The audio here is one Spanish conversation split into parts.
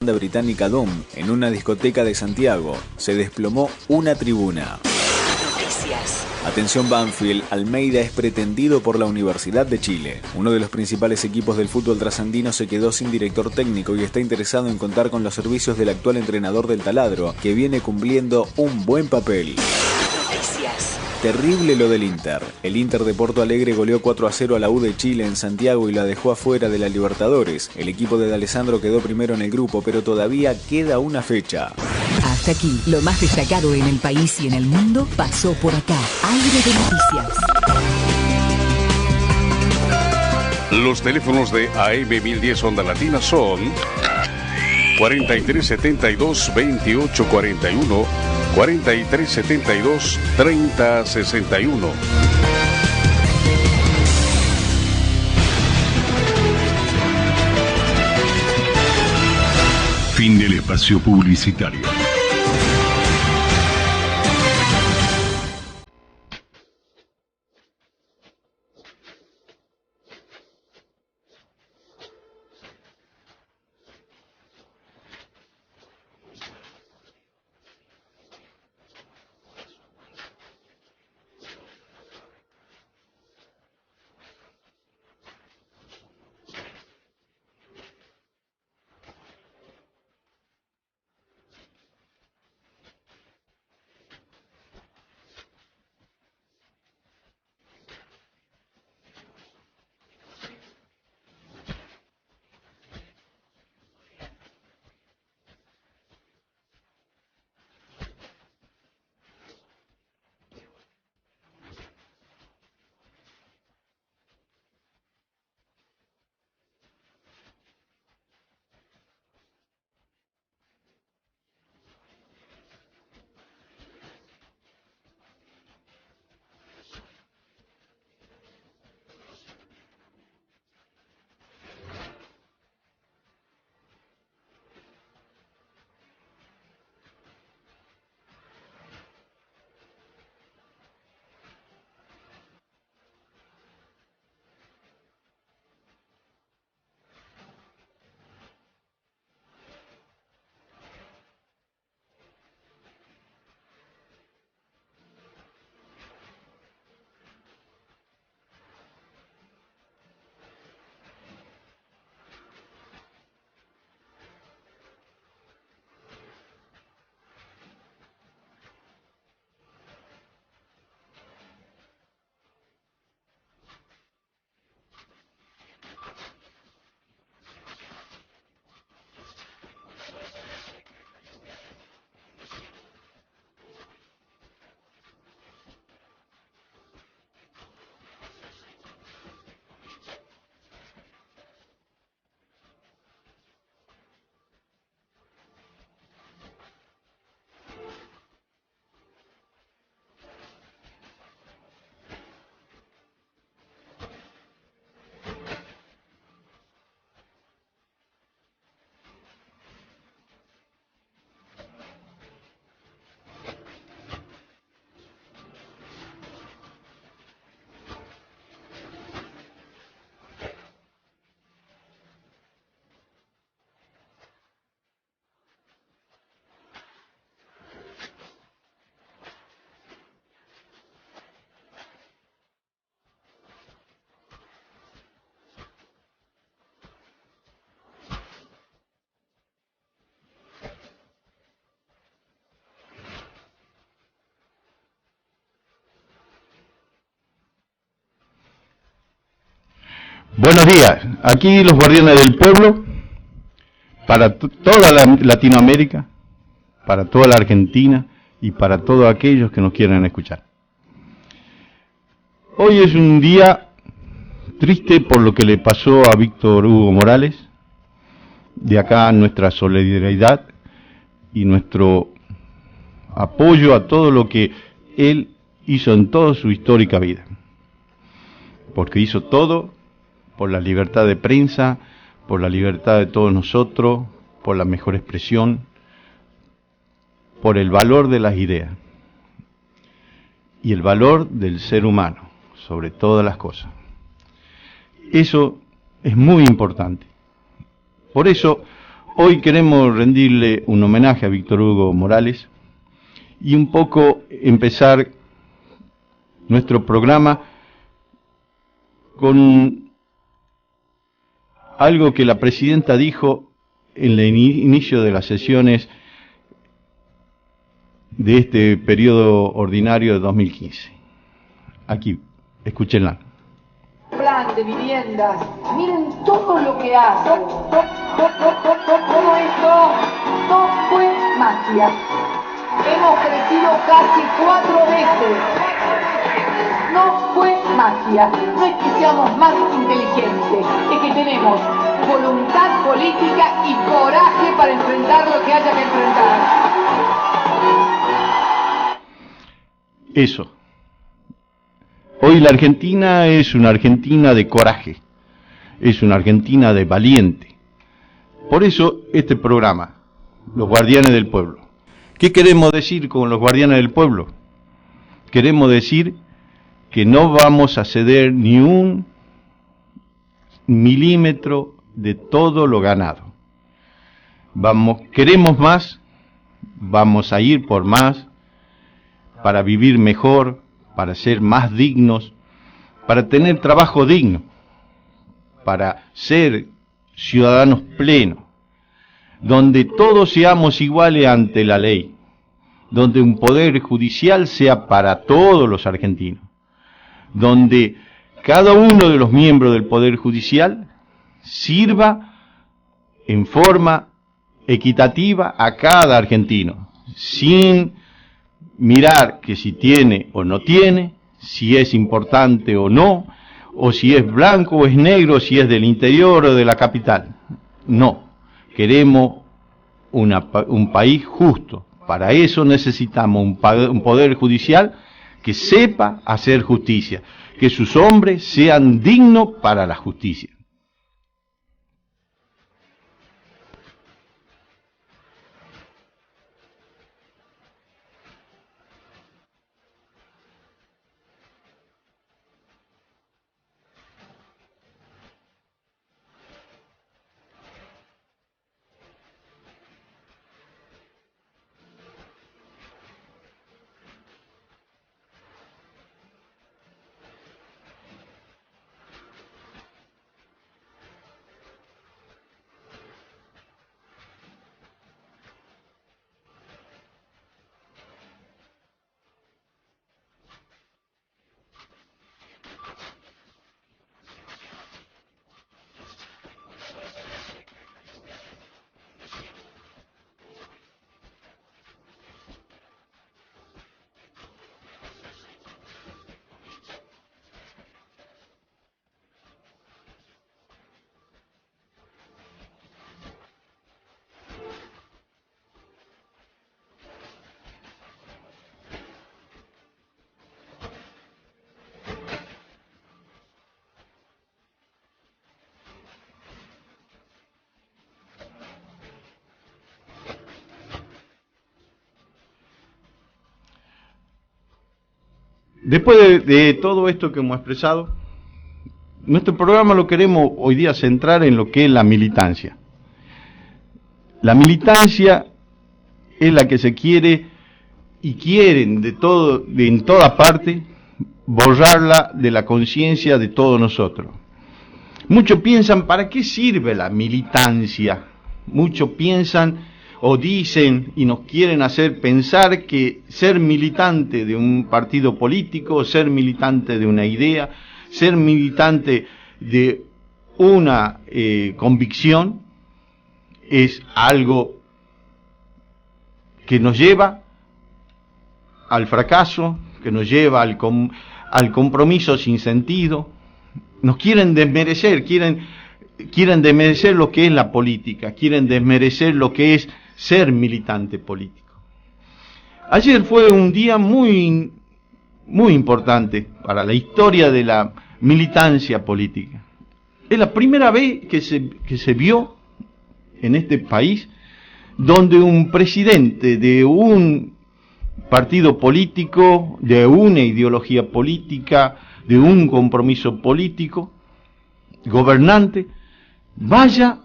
banda británica Doom en una discoteca de Santiago. Se desplomó una tribuna. Noticias. Atención Banfield, Almeida es pretendido por la Universidad de Chile. Uno de los principales equipos del fútbol trasandino se quedó sin director técnico y está interesado en contar con los servicios del actual entrenador del Taladro, que viene cumpliendo un buen papel. Noticias. Terrible lo del Inter. El Inter de Porto Alegre goleó 4-0 a la U de Chile en Santiago y la dejó afuera de la Libertadores. El equipo de D'Alessandro quedó primero en el grupo, pero todavía queda una fecha. Hasta aquí, lo más destacado en el país y en el mundo pasó por acá. Aire de noticias. Los teléfonos de AM 1010 Onda Latina son 4372-2841, 4372-3061. Fin del espacio publicitario. Buenos días, aquí los guardianes del pueblo, para toda Latinoamérica, para toda la Argentina y para todos aquellos que nos quieran escuchar. Hoy es un día triste por lo que le pasó a Víctor Hugo Morales. De acá nuestra solidaridad y nuestro apoyo a todo lo que él hizo en toda su histórica vida, porque hizo todo por la libertad de prensa, por la libertad de todos nosotros, por la mejor expresión, por el valor de las ideas y el valor del ser humano sobre todas las cosas. Eso es muy importante. Por eso Hoy queremos rendirle un homenaje a Víctor Hugo Morales y un poco empezar nuestro programa con algo que la presidenta dijo en el inicio de las sesiones de este periodo ordinario de 2015. Aquí, escúchenla. Plan de viviendas, miren todo lo que hacen. Todo esto no fue magia. Hemos crecido casi 4 veces. No fue magia. No es que seamos más inteligentes, es que tenemos voluntad política y coraje para enfrentar lo que haya que enfrentar. Eso. Hoy la Argentina es una Argentina de coraje, es una Argentina de valiente. Por eso este programa, Los Guardianes del Pueblo. ¿Qué queremos decir con los Guardianes del Pueblo? Queremos decir que no vamos a ceder ni un milímetro de todo lo ganado. Queremos más, vamos a ir por más, para vivir mejor, para ser más dignos, para tener trabajo digno, para ser ciudadanos plenos, donde todos seamos iguales ante la ley, donde un poder judicial sea para todos los argentinos, donde cada uno de los miembros del poder judicial sirva en forma equitativa a cada argentino, sin mirar que si tiene o no tiene, si es importante o no, o si es blanco o es negro, si es del interior o de la capital. No, queremos un país justo. Para eso necesitamos un poder judicial que sepa hacer justicia, que sus hombres sean dignos para la justicia. Después de todo esto que hemos expresado, nuestro programa lo queremos hoy día centrar en lo que es la militancia. La militancia es la que se quiere y quieren en toda parte borrarla de la conciencia de todos nosotros. Muchos piensan, ¿para qué sirve la militancia? Muchos piensan o dicen y nos quieren hacer pensar que ser militante de un partido político, ser militante de una idea, ser militante de una convicción es algo que nos lleva al fracaso, que nos lleva al compromiso sin sentido. Nos quieren desmerecer, quieren desmerecer lo que es la política, quieren desmerecer lo que es ser militante político. Ayer fue un día muy importante para la historia de la militancia política. Es la primera vez que se vio en este país donde un presidente de un partido político, de una ideología política, de un compromiso político, gobernante, vaya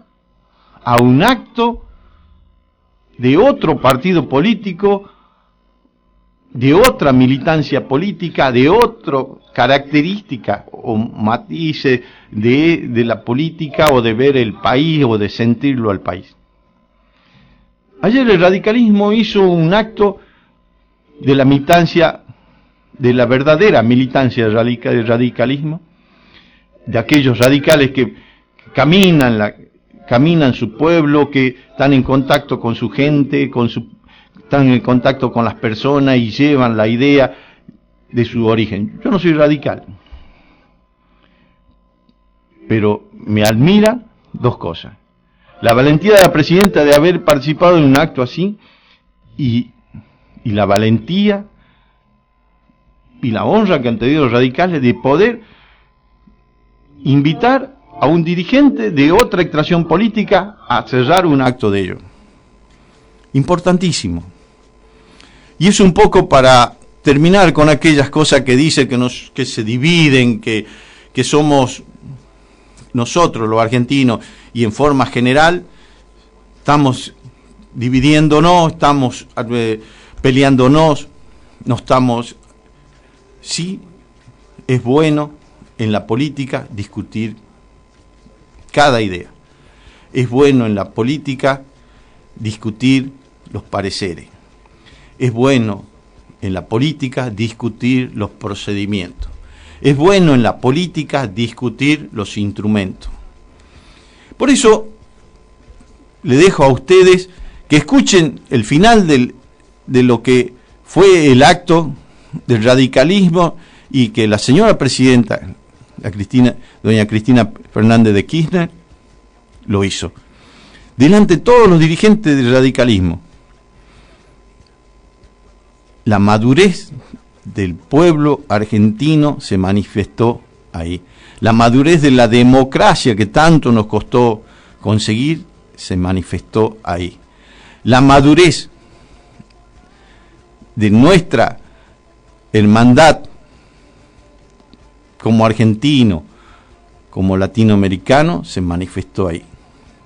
a un acto de otro partido político, de otra militancia política, de otra característica o matices de la política o de ver el país o de sentirlo al país. Ayer el radicalismo hizo un acto de la militancia, de la verdadera militancia del radicalismo, de aquellos radicales que caminan su pueblo, que están en contacto con su gente, están en contacto con las personas y llevan la idea de su origen. Yo no soy radical, pero me admira dos cosas: la valentía de la presidenta de haber participado en un acto así, y la valentía y la honra que han tenido los radicales de poder invitar a un dirigente de otra extracción política a cerrar un acto de ello. Importantísimo. Y es un poco para terminar con aquellas cosas que dicen que se dividen, que somos nosotros los argentinos, y en forma general estamos dividiéndonos, estamos peleándonos, no estamos... Sí, es bueno en la política discutir cada idea. Es bueno en la política discutir los pareceres. Es bueno en la política discutir los procedimientos. Es bueno en la política discutir los instrumentos. Por eso le dejo a ustedes que escuchen el final de lo que fue el acto del radicalismo, y que la señora presidenta, doña Cristina Fernández de Kirchner, lo hizo delante de todos los dirigentes del radicalismo. La madurez del pueblo argentino se manifestó ahí. La madurez de la democracia que tanto nos costó conseguir se manifestó ahí. La madurez de nuestra hermandad como argentino, como latinoamericano, se manifestó ahí.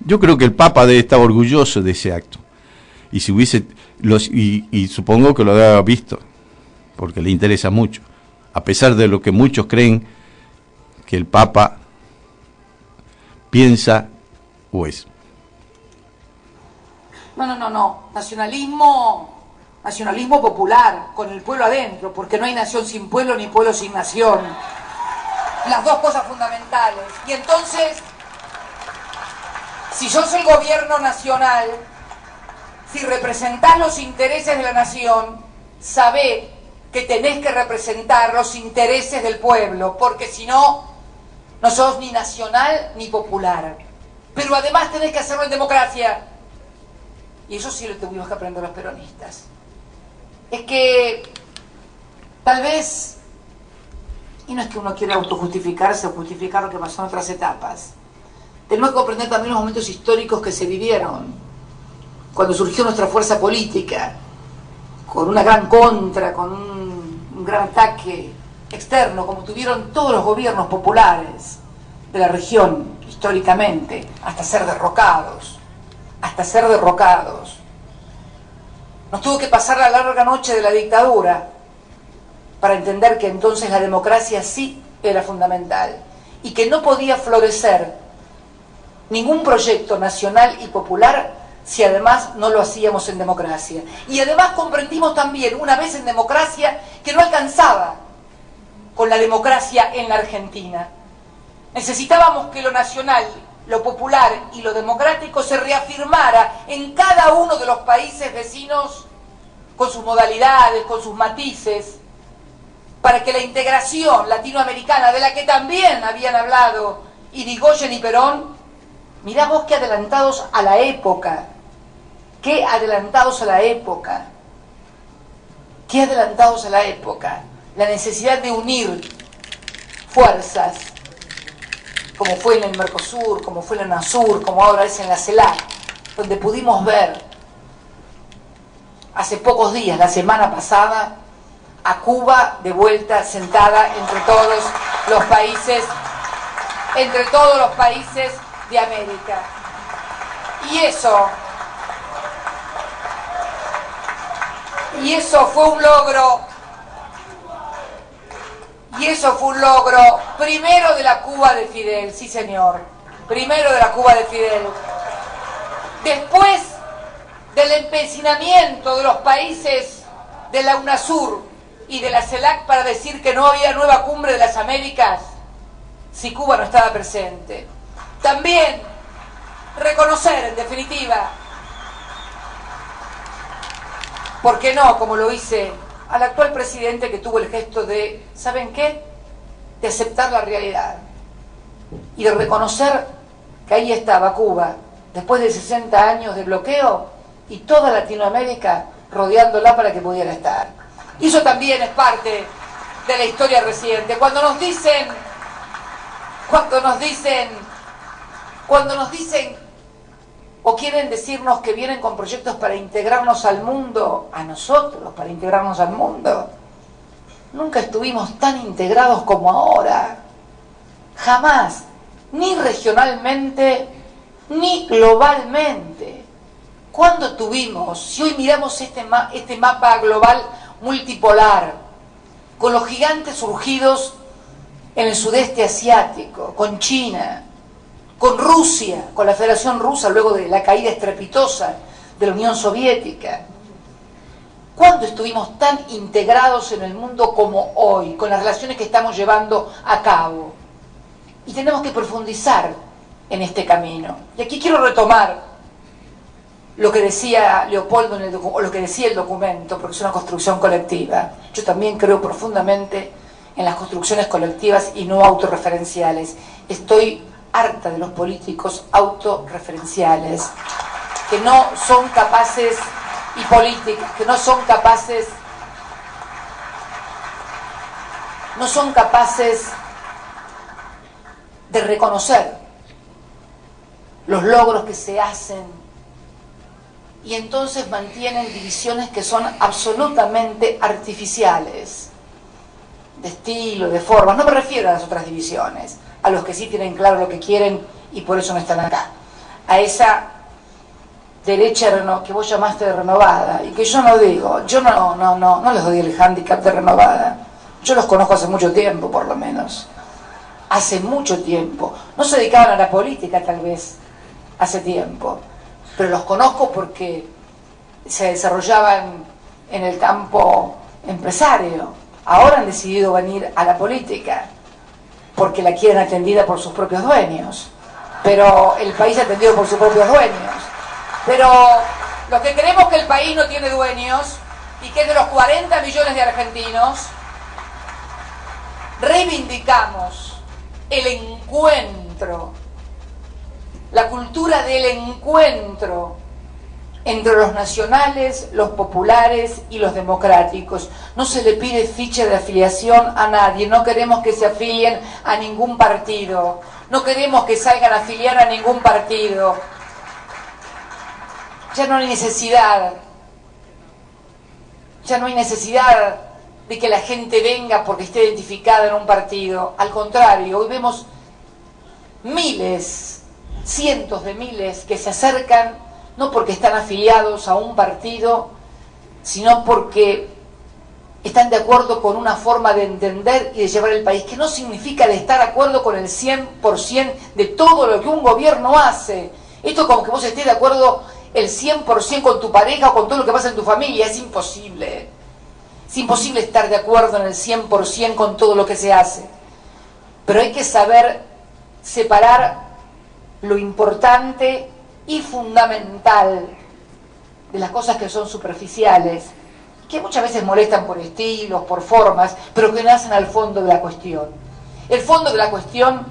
Yo creo que el Papa debe estar orgulloso de ese acto. Y si hubiese y supongo que lo debe haber visto, porque le interesa mucho, a pesar de lo que muchos creen que el Papa piensa o es. No. Nacionalismo popular, con el pueblo adentro, porque no hay nación sin pueblo ni pueblo sin nación. Las dos cosas fundamentales. Y entonces, si sos el gobierno nacional, si representás los intereses de la nación, sabé que tenés que representar los intereses del pueblo, porque si no, no sos ni nacional ni popular. Pero además tenés que hacerlo en democracia. Y eso sí lo tuvimos que aprender los peronistas. Es que tal vez, y no es que uno quiera autojustificarse o justificar lo que pasó en otras etapas, tenemos que comprender también los momentos históricos que se vivieron cuando surgió nuestra fuerza política, con una gran contra, con un gran ataque externo, como tuvieron todos los gobiernos populares de la región históricamente, hasta ser derrocados. Nos tuvo que pasar la larga noche de la dictadura para entender que entonces la democracia sí era fundamental y que no podía florecer ningún proyecto nacional y popular si además no lo hacíamos en democracia. Y además comprendimos también, una vez en democracia, que no alcanzaba con la democracia en la Argentina. Necesitábamos que lo nacional, lo popular y lo democrático se reafirmara en cada uno de los países vecinos, con sus modalidades, con sus matices, para que la integración latinoamericana, de la que también habían hablado Irigoyen y Perón, mirá vos qué adelantados a la época, qué adelantados a la época, la necesidad de unir fuerzas, como fue en el Mercosur, como fue en la UNASUR, como ahora es en la CELAC, donde pudimos ver hace pocos días, la semana pasada, a Cuba de vuelta sentada entre todos los países de América. Y eso fue un logro. Y eso fue un logro primero de la Cuba de Fidel, sí señor, primero de la Cuba de Fidel. Después del empecinamiento de los países de la UNASUR y de la CELAC para decir que no había nueva cumbre de las Américas si Cuba no estaba presente. También reconocer, en definitiva, ¿por qué no? Como lo hice al actual presidente, que tuvo el gesto de, ¿saben qué?, de aceptar la realidad y de reconocer que ahí estaba Cuba, después de 60 años de bloqueo, y toda Latinoamérica rodeándola para que pudiera estar. Y eso también es parte de la historia reciente. Cuando nos dicen o quieren decirnos que vienen con proyectos para integrarnos al mundo, a nosotros, para integrarnos al mundo, nunca estuvimos tan integrados como ahora. Jamás, ni regionalmente, ni globalmente. ¿Cuándo tuvimos? Si hoy miramos este mapa global multipolar, con los gigantes surgidos en el sudeste asiático, con China, con Rusia, con la Federación Rusa, luego de la caída estrepitosa de la Unión Soviética. ¿Cuándo estuvimos tan integrados en el mundo como hoy, con las relaciones que estamos llevando a cabo? Y tenemos que profundizar en este camino. Y aquí quiero retomar lo que decía Leopoldo o lo que decía el documento, porque es una construcción colectiva. Yo también creo profundamente en las construcciones colectivas y no autorreferenciales. Estoy harta de los políticos autorreferenciales, que no son capaces, y políticas, que no son capaces de reconocer los logros que se hacen, y entonces mantienen divisiones que son absolutamente artificiales, de estilo, de forma. No me refiero a las otras divisiones, a los que sí tienen claro lo que quieren y por eso no están acá. A esa derecha que vos llamaste de renovada, y que yo no digo, yo no les doy el hándicap de renovada. Yo los conozco hace mucho tiempo, por lo menos. Hace mucho tiempo. No se dedicaban a la política, tal vez, hace tiempo. Pero los conozco porque se desarrollaban en el campo empresario. Ahora han decidido venir a la política porque la quieren atendida por sus propios dueños, pero el país atendido por sus propios dueños. Pero los que creemos que el país no tiene dueños y que es de los 40 millones de argentinos, reivindicamos el encuentro, la cultura del encuentro entre los nacionales, los populares y los democráticos. No se le pide ficha de afiliación a nadie, no queremos que se afilien a ningún partido, no queremos que salgan a afiliar a ningún partido. Ya no hay necesidad de que la gente venga porque esté identificada en un partido. Al contrario, hoy vemos miles, cientos de miles que se acercan no porque están afiliados a un partido, sino porque están de acuerdo con una forma de entender y de llevar el país, que no significa de estar de acuerdo con el 100% de todo lo que un gobierno hace. Esto es como que vos estés de acuerdo el 100% con tu pareja o con todo lo que pasa en tu familia. Es imposible. Es imposible estar de acuerdo en el 100% con todo lo que se hace. Pero hay que saber separar lo importante y fundamental de las cosas que son superficiales, que muchas veces molestan por estilos, por formas, pero que nacen al fondo de la cuestión. El fondo de la cuestión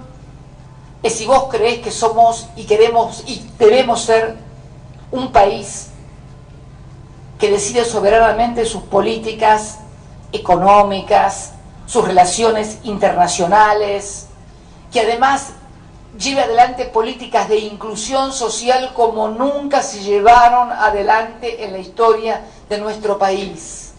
es si vos creés que somos y queremos y debemos ser un país que decide soberanamente sus políticas económicas, sus relaciones internacionales, que además lleve adelante políticas de inclusión social como nunca se llevaron adelante en la historia de nuestro país.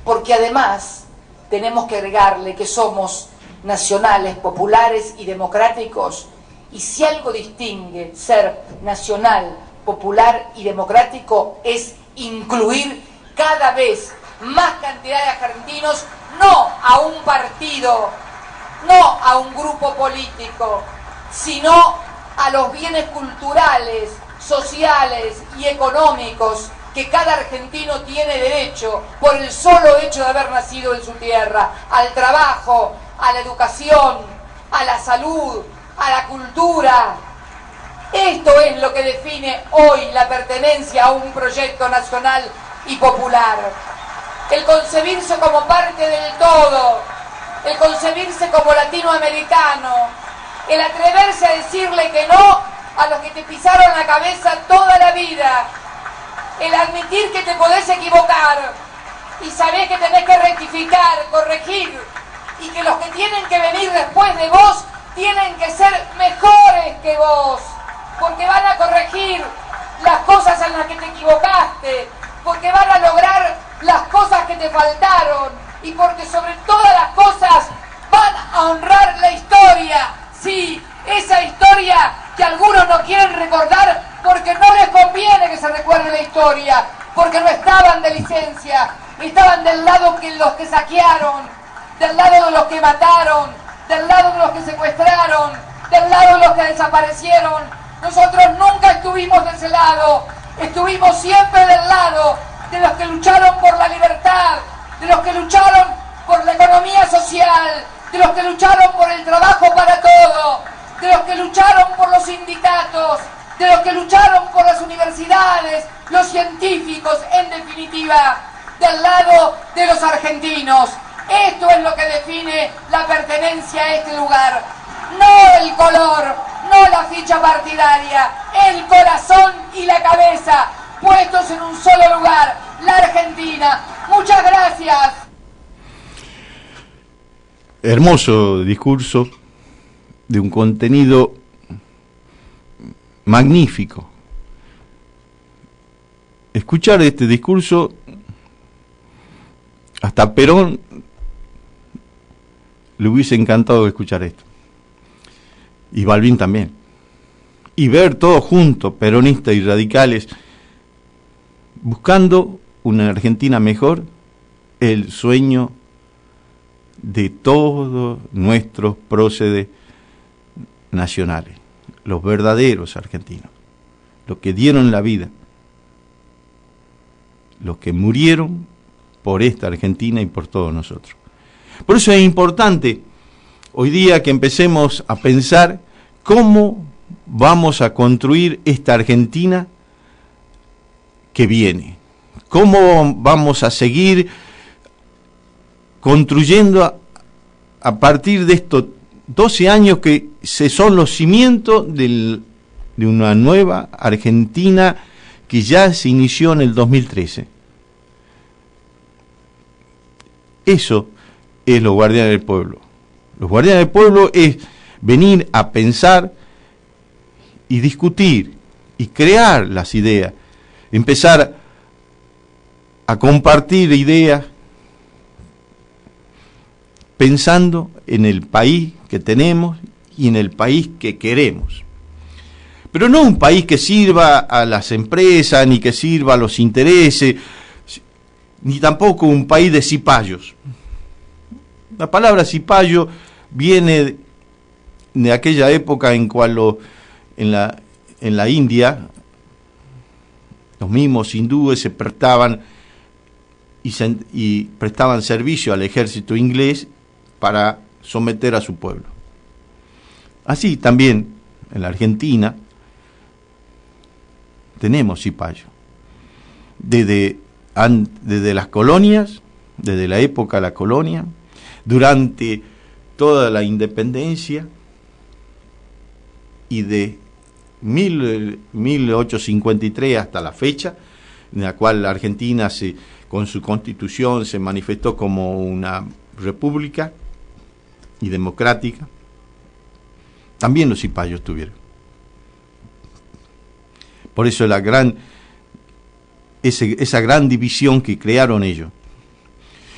Porque además tenemos que agregarle que somos nacionales, populares y democráticos, y si algo distingue ser nacional, popular y democrático es incluir cada vez más cantidad de argentinos, no a un partido, no a un grupo político, sino a los bienes culturales, sociales y económicos que cada argentino tiene derecho por el solo hecho de haber nacido en su tierra, al trabajo, a la educación, a la salud, a la cultura. Esto es lo que define hoy la pertenencia a un proyecto nacional y popular. El concebirse como parte del todo, el concebirse como latinoamericano, el atreverse a decirle que no a los que te pisaron la cabeza toda la vida, el admitir que te podés equivocar y sabés que tenés que rectificar, corregir, y que los que tienen que venir después de vos tienen que ser mejores que vos, porque van a corregir las cosas en las que te equivocaste, porque van a lograr las cosas que te faltaron, y porque sobre todas las cosas van a honrar la historia. Sí, esa historia que algunos no quieren recordar porque no les conviene que se recuerde la historia, porque no estaban de licencia, estaban del lado de los que saquearon, del lado de los que mataron, del lado de los que secuestraron, del lado de los que desaparecieron. Nosotros nunca estuvimos de ese lado, estuvimos siempre del lado de los que lucharon por la libertad, de los que lucharon por la economía social, de los que lucharon por el trabajo para todos, de los que lucharon por los sindicatos, de los que lucharon por las universidades, los científicos, en definitiva, del lado de los argentinos. Esto es lo que define la pertenencia a este lugar. No el color, no la ficha partidaria, el corazón y la cabeza, puestos en un solo lugar, la Argentina. Muchas gracias. Hermoso discurso, de un contenido magnífico. Escuchar este discurso, hasta Perón le hubiese encantado escuchar esto. Y Balbín también. Y ver todos juntos, peronistas y radicales, buscando una Argentina mejor, el sueño de todos nuestros próceres nacionales, los verdaderos argentinos, los que dieron la vida, los que murieron por esta Argentina y por todos nosotros. Por eso es importante hoy día que empecemos a pensar cómo vamos a construir esta Argentina que viene, cómo vamos a seguir construyendo a partir de estos 12 años que son los cimientos de una nueva Argentina que ya se inició en el 2013. Eso es los guardianes del pueblo. Los guardianes del pueblo es venir a pensar y discutir y crear las ideas, empezar a compartir ideas pensando en el país que tenemos y en el país que queremos. Pero no un país que sirva a las empresas, ni que sirva a los intereses, ni tampoco un país de cipayos. La palabra cipayo viene de aquella época en cual en la India los mismos hindúes se prestaban y prestaban servicio al ejército inglés para someter a su pueblo. Así también en la Argentina tenemos cipayos. Desde las colonias, desde la época de la colonia, durante toda la independencia y de 1853 hasta la fecha, en la cual la Argentina con su constitución se manifestó como una república y democrática, también los cipayos tuvieron. Por eso esa gran división que crearon ellos.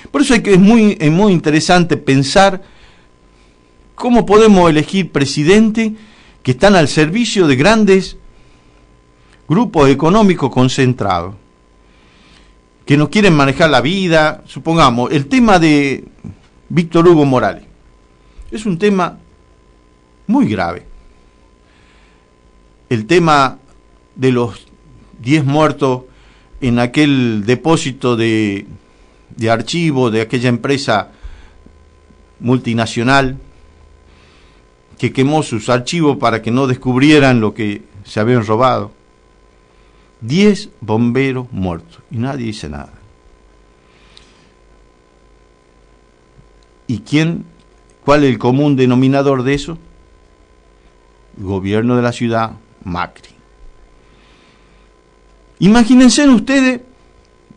Por eso es muy interesante pensar cómo podemos elegir presidentes que están al servicio de grandes grupos económicos concentrados que no quieren manejar la vida. Supongamos, el tema de Víctor Hugo Morales es un tema muy grave. El tema de los 10 muertos en aquel depósito de archivos de aquella empresa multinacional que quemó sus archivos para que no descubrieran lo que se habían robado. 10 bomberos muertos y nadie dice nada. ¿Y cuál es el común denominador de eso? El gobierno de la ciudad, Macri. Imagínense ustedes,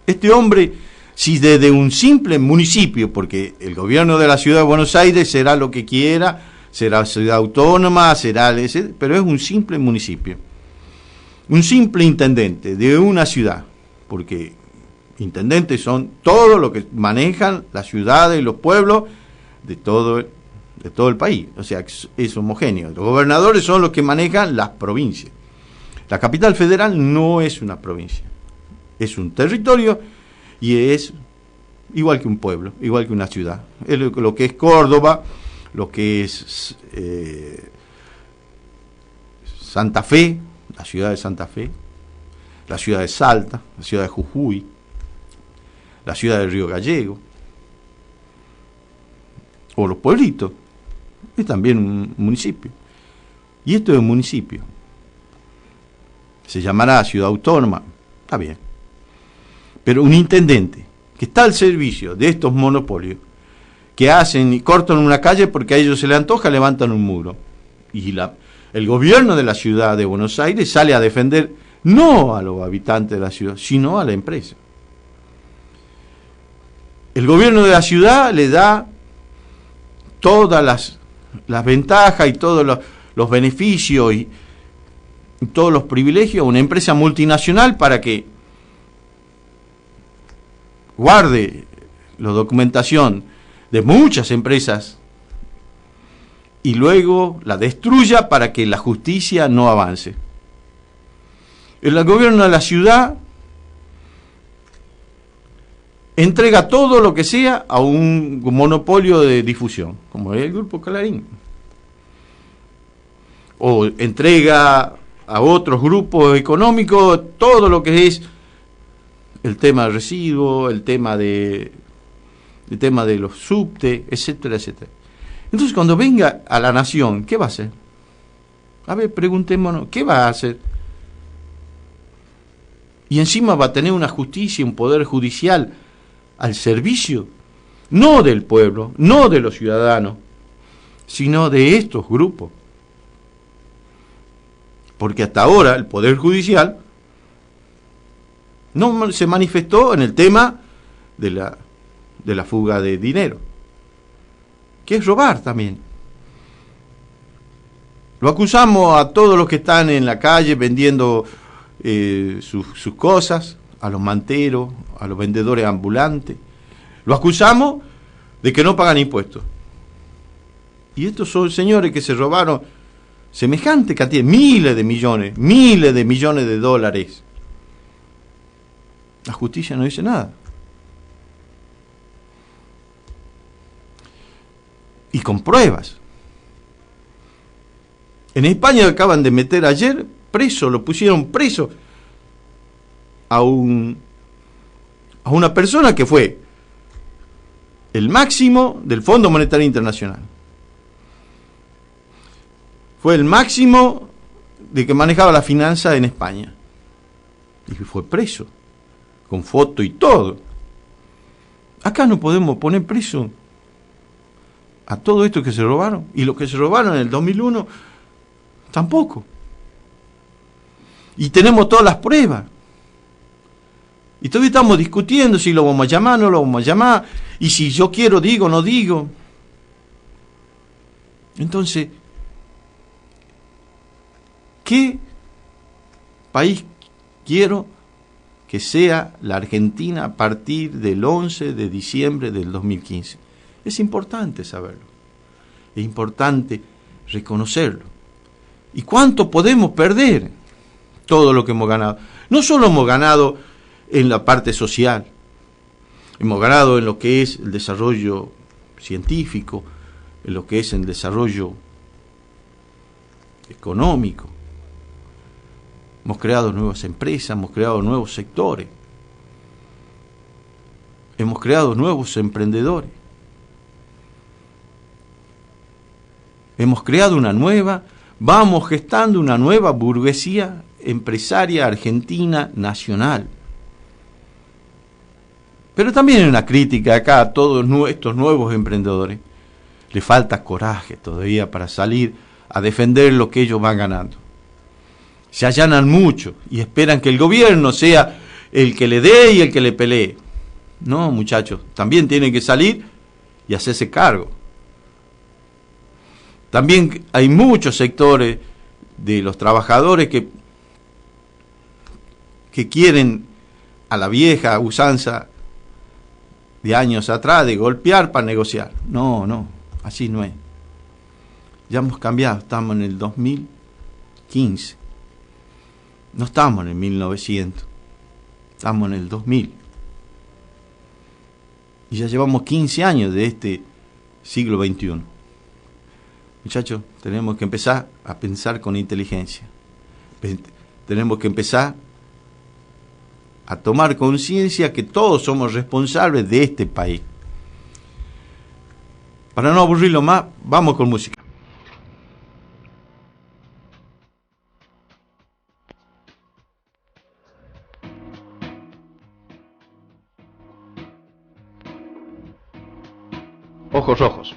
este hombre, si desde un simple municipio, porque el gobierno de la ciudad de Buenos Aires será lo que quiera, será ciudad autónoma, pero es un simple municipio. Un simple intendente de una ciudad, porque intendentes son todos los que manejan las ciudades y los pueblos de todo el país, o sea, es homogéneo. Los gobernadores son los que manejan las provincias. La capital federal no es una provincia, es un territorio y es igual que un pueblo, igual que una ciudad. Es lo que es Córdoba, lo que es Santa Fe, la ciudad de Santa Fe, la ciudad de Salta, la ciudad de Jujuy, la ciudad de Río Gallego, o los pueblitos, es también un municipio. Y esto es un municipio. Se llamará ciudad autónoma, está bien. Pero un intendente que está al servicio de estos monopolios, que hacen y cortan una calle porque a ellos se les antoja, levantan un muro. Y el gobierno de la ciudad de Buenos Aires sale a defender no a los habitantes de la ciudad, sino a la empresa. El gobierno de la ciudad le da todas las ventajas y todos los beneficios y todos los privilegios a una empresa multinacional para que guarde la documentación de muchas empresas y luego la destruya para que la justicia no avance. El gobierno de la ciudad entrega todo lo que sea a un monopolio de difusión, como es el Grupo Clarín. O entrega a otros grupos económicos todo lo que es el tema de residuos, el tema de los subtes, etcétera, etcétera. Entonces, cuando venga a la nación, ¿qué va a hacer? A ver, preguntémonos, ¿qué va a hacer? Y encima va a tener una justicia, un poder judicial al servicio, no del pueblo, no de los ciudadanos, sino de estos grupos. Porque hasta ahora el Poder Judicial no se manifestó en el tema de la fuga de dinero, que es robar también. Lo acusamos a todos los que están en la calle vendiendo sus cosas, a los manteros, a los vendedores ambulantes. Lo acusamos de que no pagan impuestos. Y estos son señores que se robaron semejante cantidad, miles de millones de dólares. La justicia no dice nada. Y con pruebas. En España acaban de meter ayer preso, lo pusieron preso a una persona que fue el máximo del Fondo Monetario Internacional. Fue el máximo de que manejaba la finanza en España. Y fue preso, con foto y todo. Acá no podemos poner preso a todo esto que se robaron. Y lo que se robaron en el 2001, tampoco. Y tenemos todas las pruebas. Y todavía estamos discutiendo si lo vamos a llamar, no lo vamos a llamar. Y si yo quiero, digo, no digo. Entonces, ¿qué país quiero que sea la Argentina a partir del 11 de diciembre del 2015? Es importante saberlo. Es importante reconocerlo. ¿Y cuánto podemos perder? todo lo que hemos ganado. No solo hemos ganado en la parte social, hemos ganado en lo que es el desarrollo científico, en lo que es el desarrollo económico. Hemos creado nuevas empresas, hemos creado nuevos sectores, hemos creado nuevos emprendedores. Hemos creado vamos gestando una nueva burguesía empresaria argentina nacional. Pero también hay una crítica acá a todos estos nuevos emprendedores. Le falta coraje todavía para salir a defender lo que ellos van ganando. Se allanan mucho y esperan que el gobierno sea el que le dé y el que le pelee. No, muchachos, también tienen que salir y hacerse cargo. También hay muchos sectores de los trabajadores que quieren a la vieja usanza de años atrás de golpear para negociar. No, así no es. Ya hemos cambiado, estamos en el 2015. No estamos en el 1900, estamos en el 2000. Y ya llevamos 15 años de este siglo XXI. Muchachos, tenemos que empezar a pensar con inteligencia. Tenemos que empezar a tomar conciencia que todos somos responsables de este país. Para no aburrirlo más, vamos con música. Ojos rojos.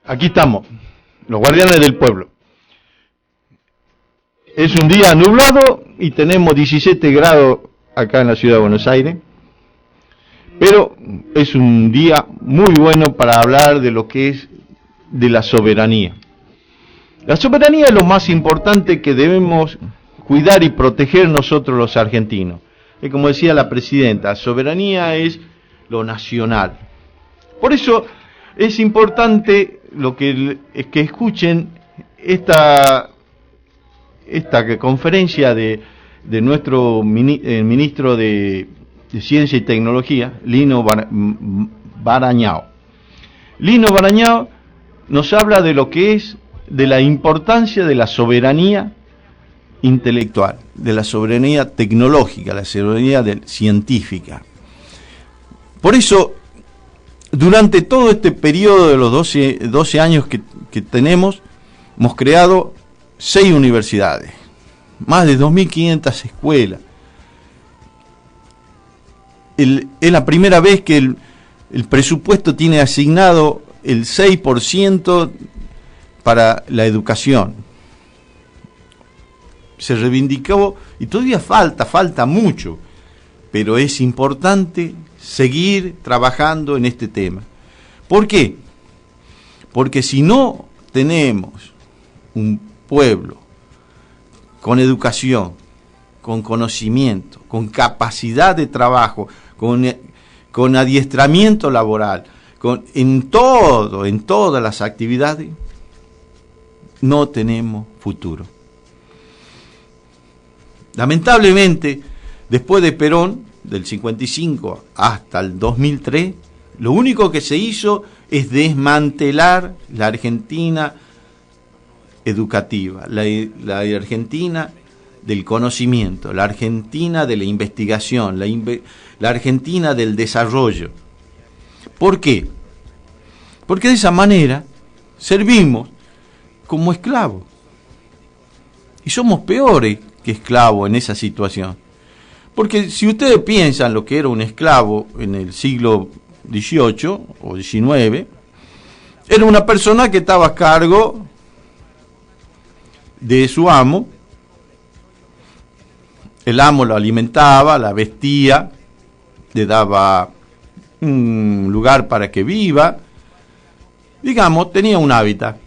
Aquí estamos, los guardianes del pueblo. Es un día nublado y tenemos 17 grados acá en la ciudad de Buenos Aires, pero es un día muy bueno para hablar de lo que es de la soberanía. La soberanía es lo más importante que debemos cuidar y proteger nosotros los argentinos. Y como decía la presidenta, soberanía es lo nacional. Por eso es importante que escuchen esta conferencia de nuestro ministro de Ciencia y Tecnología, Lino Barañao. Lino Barañao nos habla de lo que es de la importancia de la soberanía intelectual, de la soberanía tecnológica, la soberanía científica. Por eso, durante todo este periodo de los 12 años que tenemos, hemos creado 6 universidades, más de 2.500 escuelas. Es la primera vez que el presupuesto tiene asignado el 6% para la educación. Se reivindicó y todavía falta mucho, pero es importante seguir trabajando en este tema. ¿Por qué? Porque si no tenemos un pueblo con educación, con conocimiento, con capacidad de trabajo, con adiestramiento laboral, en todas las actividades, no tenemos futuro. Lamentablemente, después de Perón, del 55 hasta el 2003, lo único que se hizo es desmantelar la Argentina educativa, la Argentina del conocimiento, la Argentina de la investigación, la Argentina del desarrollo. ¿Por qué? Porque de esa manera servimos como esclavos. Y somos peores que esclavos en esa situación. Porque si ustedes piensan lo que era un esclavo en el siglo XVIII o XIX, era una persona que estaba a cargo de su amo. El amo lo alimentaba, la vestía, le daba un lugar para que viva. Digamos, tenía un hábitat.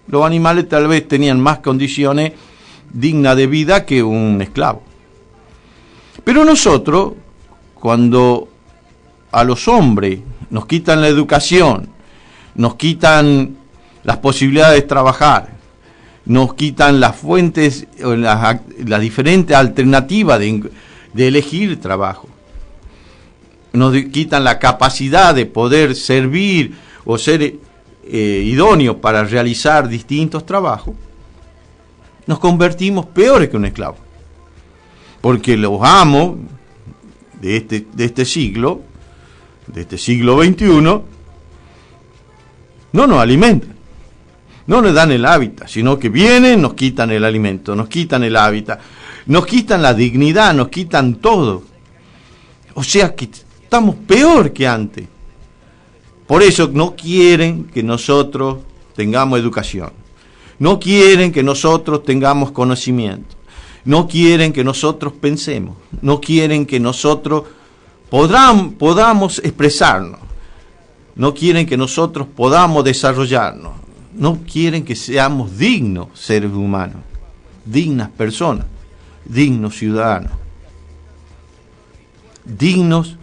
Los animales tal vez tenían más condiciones dignas de vida que un esclavo. Pero nosotros, cuando a los hombres nos quitan la educación, nos quitan las posibilidades de trabajar, nos quitan las fuentes, las diferentes alternativas de elegir trabajo, nos quitan la capacidad de poder servir o ser idóneos para realizar distintos trabajos, nos convertimos peores que un esclavo. Porque los amos de este siglo XXI, no nos alimentan, no nos dan el hábitat, sino que vienen, nos quitan el alimento, nos quitan el hábitat, nos quitan la dignidad, nos quitan todo. O sea que estamos peor que antes. Por eso no quieren que nosotros tengamos educación, no quieren que nosotros tengamos conocimiento, no quieren que nosotros pensemos, no quieren que nosotros podamos expresarnos, no quieren que nosotros podamos desarrollarnos, no quieren que seamos dignos seres humanos, dignas personas, dignos ciudadanos, dignos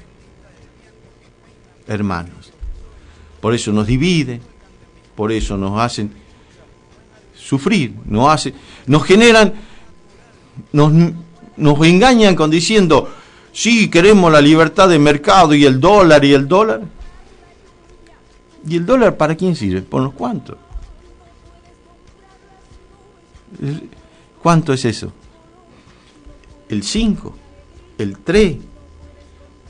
hermanos. Por eso nos dividen, por eso nos hacen sufrir, nos generan, nos engañan con diciendo, sí, queremos la libertad de mercado y el dólar. ¿Y el dólar para quién sirve? ¿Por los cuántos? ¿Cuánto es eso? ¿El 5? ¿El 3?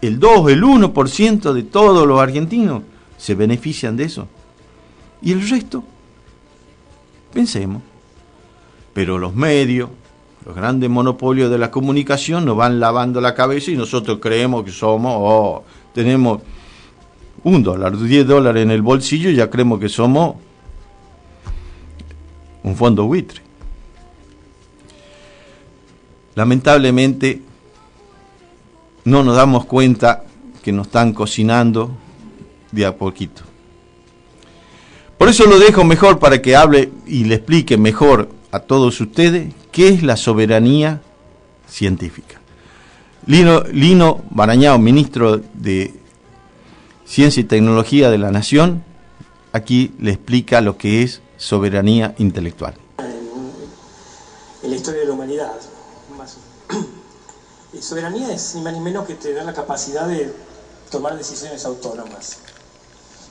¿El 2? ¿El 1% de todos los argentinos se benefician de eso? ¿Y el resto? Pensemos. Pero los medios, los grandes monopolios de la comunicación nos van lavando la cabeza y nosotros creemos que tenemos $1, 10 dólares en el bolsillo, ya creemos que somos un fondo buitre. Lamentablemente no nos damos cuenta que nos están cocinando de a poquito. Por eso lo dejo mejor para que hable y le explique mejor a todos ustedes qué es la soberanía científica. Lino Barañao, ministro de Ciencia y Tecnología de la Nación, aquí le explica lo que es soberanía intelectual. En la historia de la humanidad, soberanía es ni más ni menos que tener la capacidad de tomar decisiones autónomas,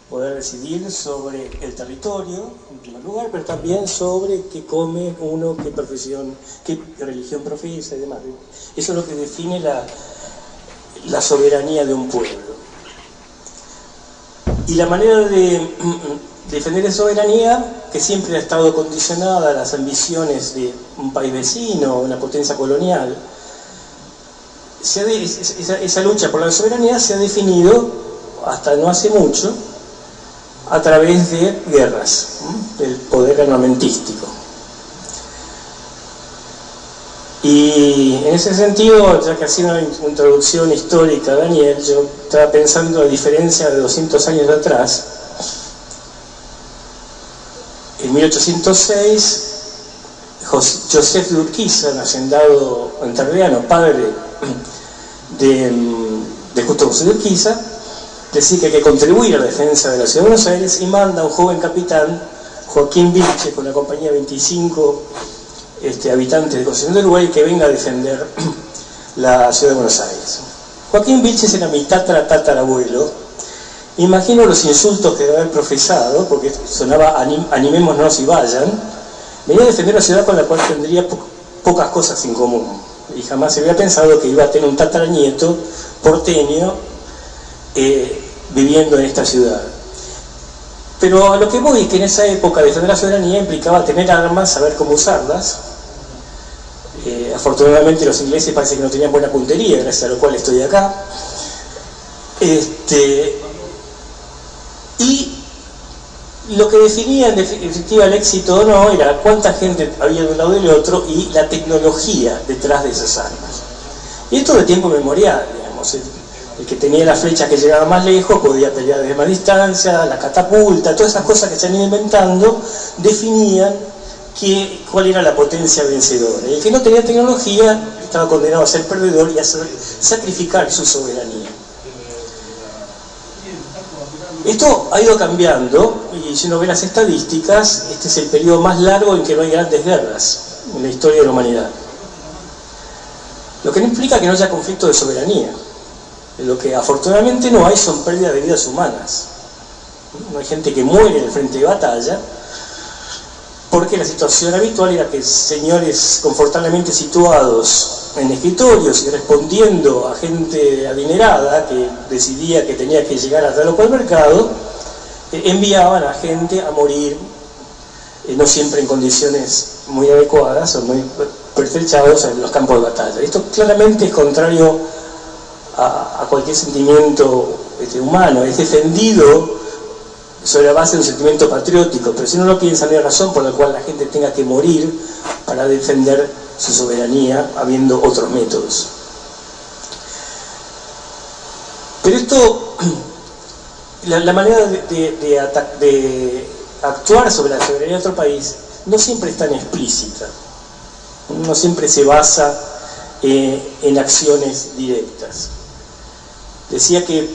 poder decidir sobre el territorio, en primer lugar, pero también sobre qué come uno, qué profesión, qué religión profesa y demás. Eso es lo que define la soberanía de un pueblo. Y la manera de defender esa soberanía, que siempre ha estado condicionada a las ambiciones de un país vecino, una potencia colonial, esa lucha por la soberanía se ha definido, hasta no hace mucho, a través de guerras, del poder armamentístico. Y en ese sentido, ya que hacía una introducción histórica, Daniel, yo estaba pensando, a diferencia de 200 años atrás, en 1806, Joseph de Urquiza, un hacendado entrerriano, padre de Justo José de Urquiza, decía que hay que contribuir a la defensa de la ciudad de Buenos Aires y manda a un joven capitán, Joaquín Vilches, con una compañía de 25 habitantes de Concepción del Uruguay, que venga a defender la ciudad de Buenos Aires. Joaquín Vilches era mi tatarabuelo. Imagino los insultos que debe haber profesado, porque sonaba animémonos y vayan. Venía a defender una ciudad con la cual tendría pocas cosas en común. Y jamás se había pensado que iba a tener un tataranieto porteño viviendo en esta ciudad. Pero a lo que voy es que en esa época defender la soberanía implicaba tener armas, saber cómo usarlas. Afortunadamente los ingleses parece que no tenían buena puntería, gracias a lo cual estoy acá. Y lo que definía en definitiva el éxito o no era cuánta gente había de un lado y del otro y la tecnología detrás de esas armas. Y esto de tiempo memorial, digamos. El que tenía la flecha que llegaba más lejos podía pelear desde más distancia, la catapulta, todas esas cosas que se han ido inventando definían cuál era la potencia vencedora. Y el que no tenía tecnología estaba condenado a ser perdedor y a sacrificar su soberanía. Esto ha ido cambiando, y si uno ve las estadísticas, este es el periodo más largo en que no hay grandes guerras en la historia de la humanidad. Lo que no implica que no haya conflicto de soberanía. Lo que afortunadamente no hay son pérdidas de vidas humanas. No hay gente que muere en el frente de batalla, porque la situación habitual era que señores confortablemente situados en escritorios y respondiendo a gente adinerada que decidía que tenía que llegar a tal o cual mercado, enviaban a gente a morir, no siempre en condiciones muy adecuadas o muy pertrechados en los campos de batalla. Esto claramente es contrario a cualquier sentimiento humano, es defendido sobre la base de un sentimiento patriótico, pero si uno no piensa, no hay razón por la cual la gente tenga que morir para defender su soberanía, habiendo otros métodos. Pero esto, la manera de actuar sobre la soberanía de otro país no siempre es tan explícita, no siempre se basa en acciones directas. Decía que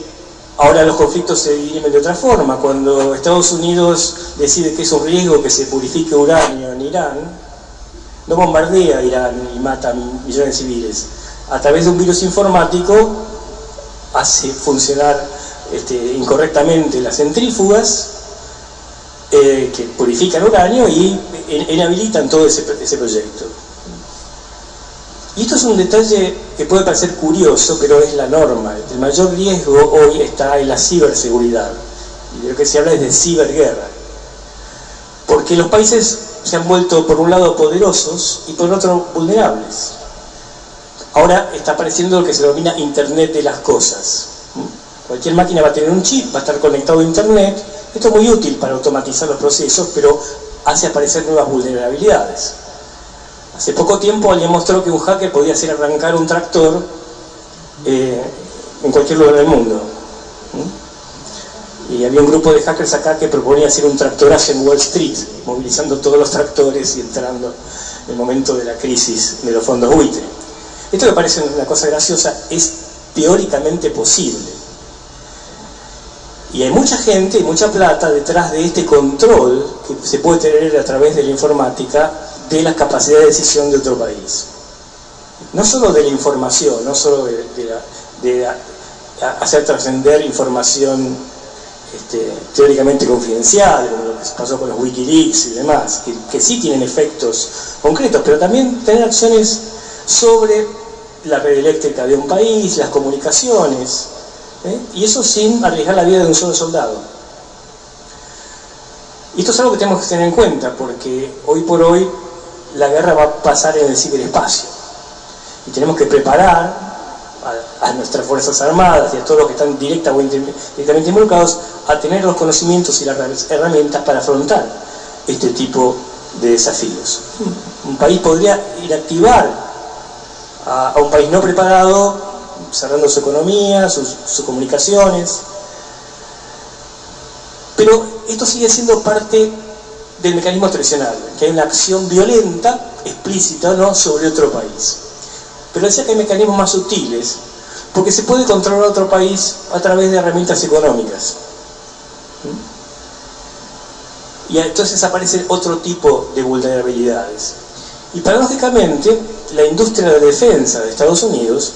ahora los conflictos se dirimen de otra forma. Cuando Estados Unidos decide que es un riesgo que se purifique uranio en Irán, no bombardea a Irán y mata a millones de civiles. A través de un virus informático hace funcionar incorrectamente las centrífugas que purifican uranio y inhabilitan todo ese proyecto. Y esto es un detalle que puede parecer curioso, pero es la norma. El mayor riesgo hoy está en la ciberseguridad. Y de lo que se habla es de ciberguerra. Porque los países se han vuelto por un lado poderosos y por otro vulnerables. Ahora está apareciendo lo que se denomina Internet de las cosas. Cualquier máquina va a tener un chip, va a estar conectado a internet. Esto es muy útil para automatizar los procesos, pero hace aparecer nuevas vulnerabilidades. Hace poco tiempo alguien mostró que un hacker podía hacer arrancar un tractor en cualquier lugar del mundo. Y había un grupo de hackers acá que proponía hacer un tractorazo en Wall Street, movilizando todos los tractores y entrando en el momento de la crisis de los fondos buitre. Esto me parece una cosa graciosa, es teóricamente posible. Y hay mucha gente y mucha plata detrás de este control que se puede tener a través de la informática de la capacidad de decisión de otro país. No solo de la información, no solo de hacer trascender información teóricamente confidencial, como lo que pasó con los Wikileaks y demás, que sí tienen efectos concretos, pero también tener acciones sobre la red eléctrica de un país, las comunicaciones, y eso sin arriesgar la vida de un solo soldado. Y esto es algo que tenemos que tener en cuenta, porque hoy por hoy la guerra va a pasar en el ciberespacio, y tenemos que preparar a nuestras Fuerzas Armadas y a todos los que están directamente involucrados a tener los conocimientos y las herramientas para afrontar este tipo de desafíos. Un país podría inactivar a un país no preparado, cerrando su economía, sus comunicaciones, pero esto sigue siendo parte del mecanismo tradicional, que hay una acción violenta, explícita, ¿no?, sobre otro país. Pero decía que hay mecanismos más sutiles, porque se puede controlar otro país a través de herramientas económicas. Y entonces aparece otro tipo de vulnerabilidades. Y paradójicamente, la industria de defensa de Estados Unidos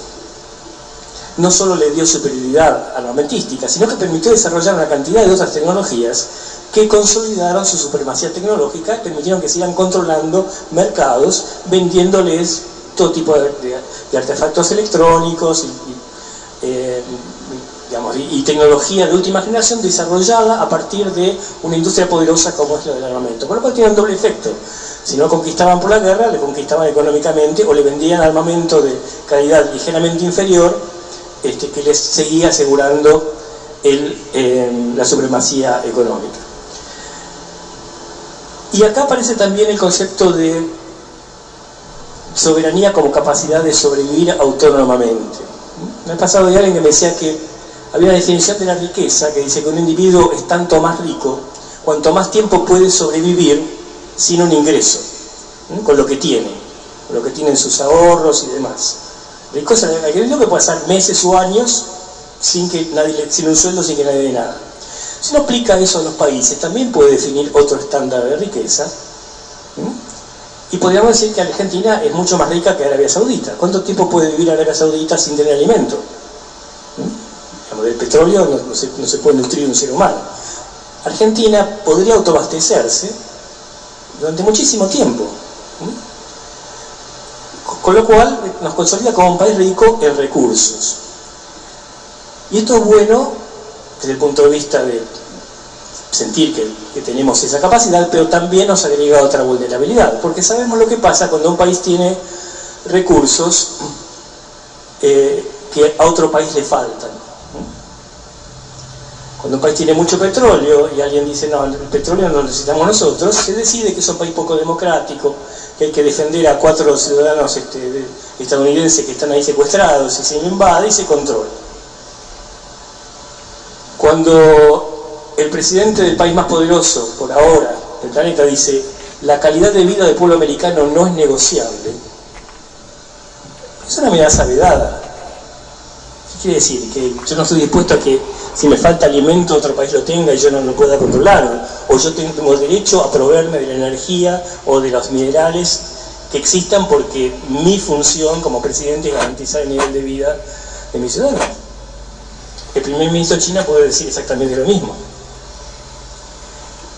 no solo le dio superioridad armamentística, sino que permitió desarrollar una cantidad de otras tecnologías que consolidaron su supremacía tecnológica y permitieron que sigan controlando mercados, vendiéndoles todo tipo de artefactos electrónicos y tecnología de última generación desarrollada a partir de una industria poderosa como es la del armamento. Por lo cual tiene un doble efecto. Si no conquistaban por la guerra, le conquistaban económicamente o le vendían armamento de calidad ligeramente inferior que les seguía asegurando la supremacía económica. Y acá aparece también el concepto de soberanía como capacidad de sobrevivir autónomamente. Me ha pasado de alguien que me decía que había una definición de la riqueza que dice que un individuo es tanto más rico cuanto más tiempo puede sobrevivir sin un ingreso, con lo que tiene en sus ahorros y demás. Rico es aquel que puede pasar meses o años sin un sueldo, sin que nadie dé nada. Si uno aplica eso a los países, también puede definir otro estándar de riqueza. Y podríamos decir que Argentina es mucho más rica que Arabia Saudita. ¿Cuánto tiempo puede vivir Arabia Saudita sin tener alimento? Del petróleo no se puede nutrir un ser humano. Argentina podría autoabastecerse durante muchísimo tiempo. Con lo cual nos consolida como un país rico en recursos. Y esto es bueno desde el punto de vista de sentir que tenemos esa capacidad, pero también nos agrega otra vulnerabilidad, porque sabemos lo que pasa cuando un país tiene recursos que a otro país le faltan. Cuando un país tiene mucho petróleo y alguien dice, no, el petróleo no lo necesitamos nosotros, se decide que es un país poco democrático, que hay que defender a 4 ciudadanos estadounidenses que están ahí secuestrados y se invade y se controla. Cuando el presidente del país más poderoso, por ahora, del planeta, dice la calidad de vida del pueblo americano no es negociable, es una amenaza vedada. ¿Qué quiere decir? Que yo no estoy dispuesto a que si me falta alimento otro país lo tenga y yo no lo pueda controlar, o yo tengo derecho a proveerme de la energía o de los minerales que existan porque mi función como presidente es garantizar el nivel de vida de mis ciudadanos. El primer ministro de China puede decir exactamente lo mismo.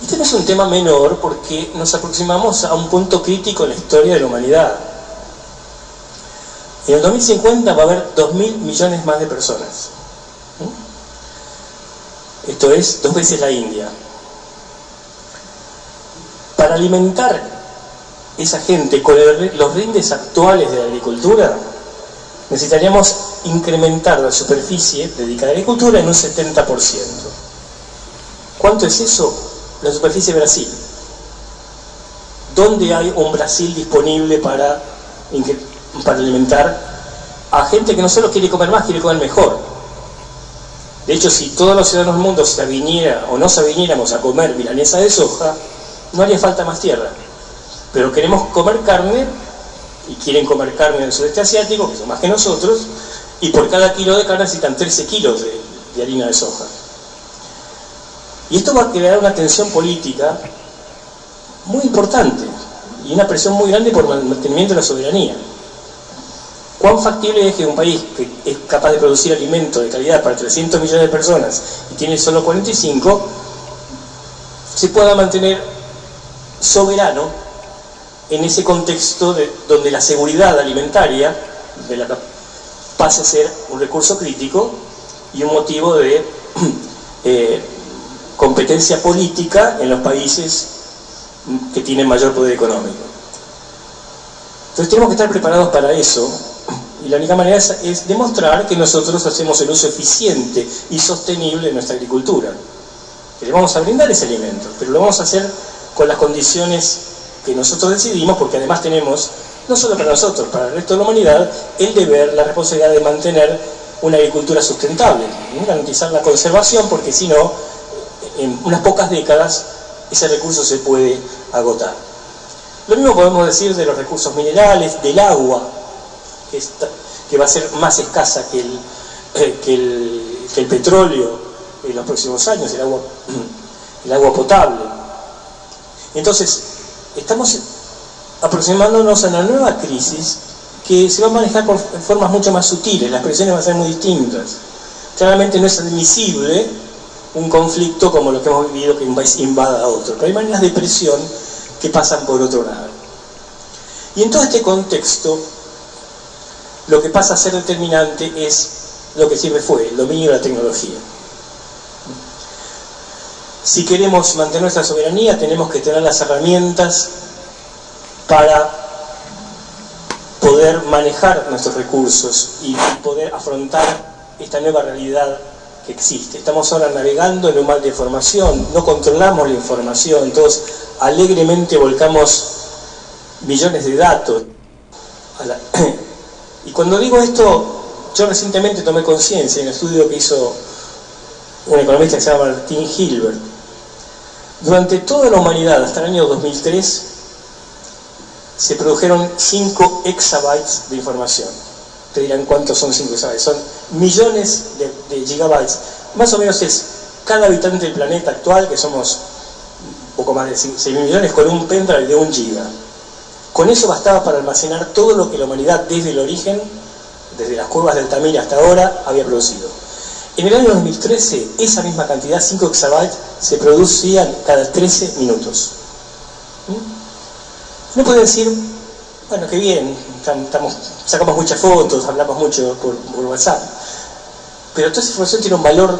Este no es un tema menor porque nos aproximamos a un punto crítico en la historia de la humanidad. En el 2050 va a haber 2.000 millones más de personas. Esto es 2 veces la India. Para alimentar esa gente con los rindes actuales de la agricultura, necesitaríamos incrementar la superficie dedicada a la agricultura en un 70%. ¿Cuánto es eso? La superficie de Brasil. ¿Dónde hay un Brasil disponible para alimentar a gente que no solo quiere comer más, quiere comer mejor? De hecho, si todos los ciudadanos del mundo se aviniera o nos aviniéramos a comer milanesa de soja, no haría falta más tierra. Pero queremos comer carne, y quieren comer carne en el sudeste asiático, que son más que nosotros, y por cada kilo de carne necesitan 13 kilos de harina de soja. Y esto va a crear una tensión política muy importante y una presión muy grande por el mantenimiento de la soberanía. ¿Cuán factible es que un país que es capaz de producir alimentos de calidad para 300 millones de personas y tiene solo 45, se pueda mantener soberano en ese contexto donde la seguridad alimentaria pase a ser un recurso crítico y un motivo de competencia política en los países que tienen mayor poder económico? Entonces tenemos que estar preparados para eso, y la única manera es demostrar que nosotros hacemos el uso eficiente y sostenible de nuestra agricultura, que le vamos a brindar ese alimento, pero lo vamos a hacer con las condiciones que nosotros decidimos, porque además tenemos, no solo para nosotros, para el resto de la humanidad, el deber, la responsabilidad de mantener una agricultura sustentable, garantizar la conservación, porque si no, en unas pocas décadas ese recurso se puede agotar. Lo mismo podemos decir de los recursos minerales, del agua, que va a ser más escasa que el petróleo en los próximos años, el agua potable. Entonces, estamos aproximándonos a una nueva crisis que se va a manejar por formas mucho más sutiles, las presiones van a ser muy distintas. Claramente no es admisible un conflicto como lo que hemos vivido, que un país invada a otro, pero hay maneras de presión que pasan por otro lado. Y en todo este contexto, lo que pasa a ser determinante es lo que siempre fue, el dominio de la tecnología. Si queremos mantener nuestra soberanía, tenemos que tener las herramientas para poder manejar nuestros recursos y poder afrontar esta nueva realidad que existe. Estamos ahora navegando en un mar de información, no controlamos la información, todos alegremente volcamos millones de datos. Y cuando digo esto, yo recientemente tomé conciencia en un estudio que hizo un economista que se llama Martin Hilbert. Durante toda la humanidad, hasta el año 2003, se produjeron 5 exabytes de información. Te dirán cuántos son 5 exabytes. Son millones de gigabytes. Más o menos es cada habitante del planeta actual, que somos un poco más de 6 millones, con un pendrive de 1 giga. Con eso bastaba para almacenar todo lo que la humanidad desde el origen, desde las curvas de Altamira hasta ahora, había producido. En el año 2013, esa misma cantidad, 5 exabytes, se producían cada 13 minutos. No puede decir, bueno, qué bien, sacamos muchas fotos, hablamos mucho por WhatsApp, pero toda esa información tiene un valor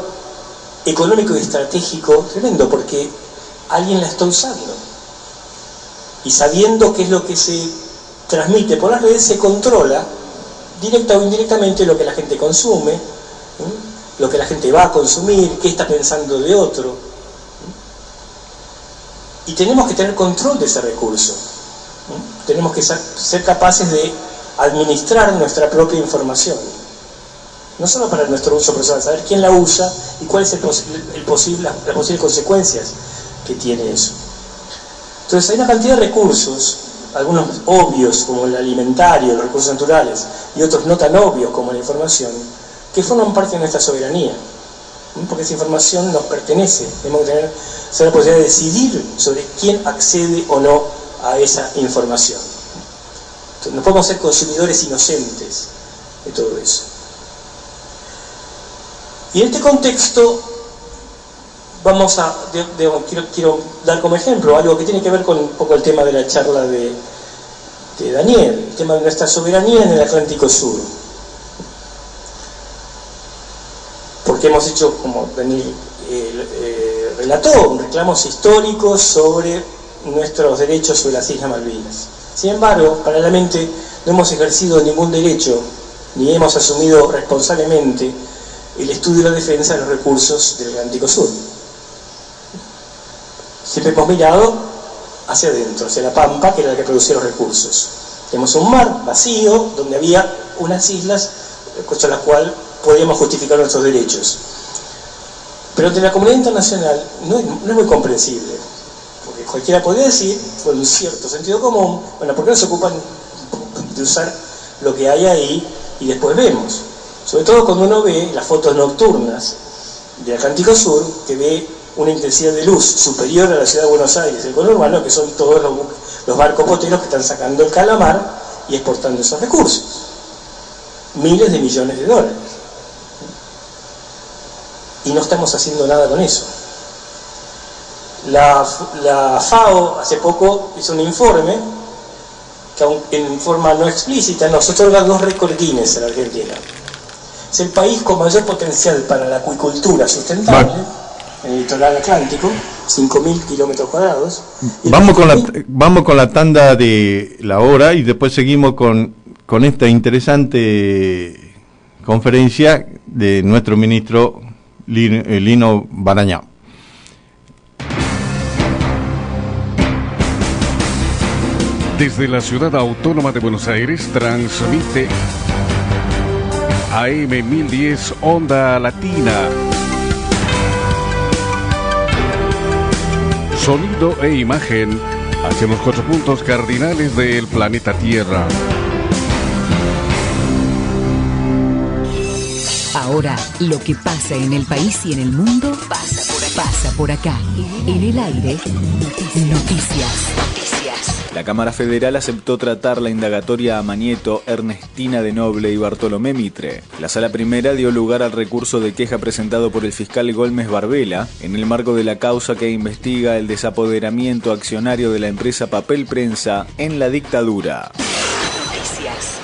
económico y estratégico tremendo, porque alguien la está usando. Y sabiendo qué es lo que se transmite por las redes, se controla, directa o indirectamente, lo que la gente consume, lo que la gente va a consumir, qué está pensando de otro. Y tenemos que tener control de ese recurso. Tenemos que ser capaces de administrar nuestra propia información. No solo para nuestro uso personal, saber quién la usa y cuáles son las posibles consecuencias que tiene eso. Entonces hay una cantidad de recursos, algunos obvios como el alimentario, los recursos naturales, y otros no tan obvios como la información, que forman parte de nuestra soberanía, porque esa información nos pertenece. Tenemos que tener la posibilidad de decidir sobre quién accede o no a esa información. Entonces, no podemos ser consumidores inocentes de todo eso. Y en este contexto quiero dar como ejemplo algo que tiene que ver con un poco el tema de la charla de Daniel, el tema de nuestra soberanía en el Atlántico Sur. Porque hemos hecho, como Daniel relató, reclamos históricos sobre nuestros derechos sobre las Islas Malvinas. Sin embargo, paralelamente no hemos ejercido ningún derecho ni hemos asumido responsablemente el estudio y la defensa de los recursos del Atlántico Sur. Siempre hemos mirado hacia adentro, hacia la pampa, que era la que producía los recursos. Tenemos un mar vacío, donde había unas islas, con las cuales podíamos justificar nuestros derechos. Pero ante la comunidad internacional no es muy comprensible, porque cualquiera podría decir, con un cierto sentido común, bueno, ¿por qué no se ocupan de usar lo que hay ahí y después vemos? Sobre todo cuando uno ve las fotos nocturnas del Atlántico Sur, que ve una intensidad de luz superior a la ciudad de Buenos Aires, el conurbano, que son todos los barcos boteros que están sacando el calamar y exportando esos recursos. Miles de millones de dólares. Y no estamos haciendo nada con eso. La FAO hace poco hizo un informe que, aunque en forma no explícita, nos otorga 2 récords Guinness en la Argentina. Es el país con mayor potencial para la acuicultura sustentable en el litoral atlántico, 5.000 kilómetros cuadrados. Vamos con la tanda de la hora y después seguimos con esta interesante conferencia de nuestro ministro Lino Barañao. Desde la ciudad autónoma de Buenos Aires transmite AM 1010 Onda Latina. Sonido e imagen hacia los 4 puntos cardinales del planeta Tierra. Ahora, lo que pasa en el país y en el mundo pasa por acá. En el aire, noticias. La Cámara Federal aceptó tratar la indagatoria a Mañeto, Ernestina de Noble y Bartolomé Mitre. La Sala Primera dio lugar al recurso de queja presentado por el fiscal Gómez Barbela en el marco de la causa que investiga el desapoderamiento accionario de la empresa Papel Prensa en la dictadura.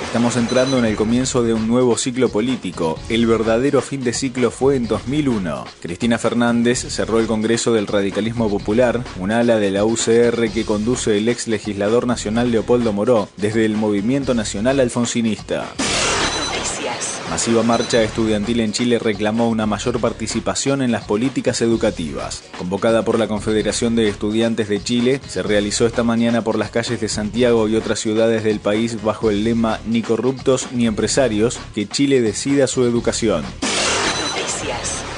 Estamos entrando en el comienzo de un nuevo ciclo político. El verdadero fin de ciclo fue en 2001. Cristina Fernández cerró el Congreso del Radicalismo Popular, un ala de la UCR que conduce el ex legislador nacional Leopoldo Moró, desde el Movimiento Nacional Alfonsinista. Masiva marcha estudiantil en Chile reclamó una mayor participación en las políticas educativas. Convocada por la Confederación de Estudiantes de Chile, se realizó esta mañana por las calles de Santiago y otras ciudades del país bajo el lema "Ni corruptos ni empresarios, que Chile decida su educación".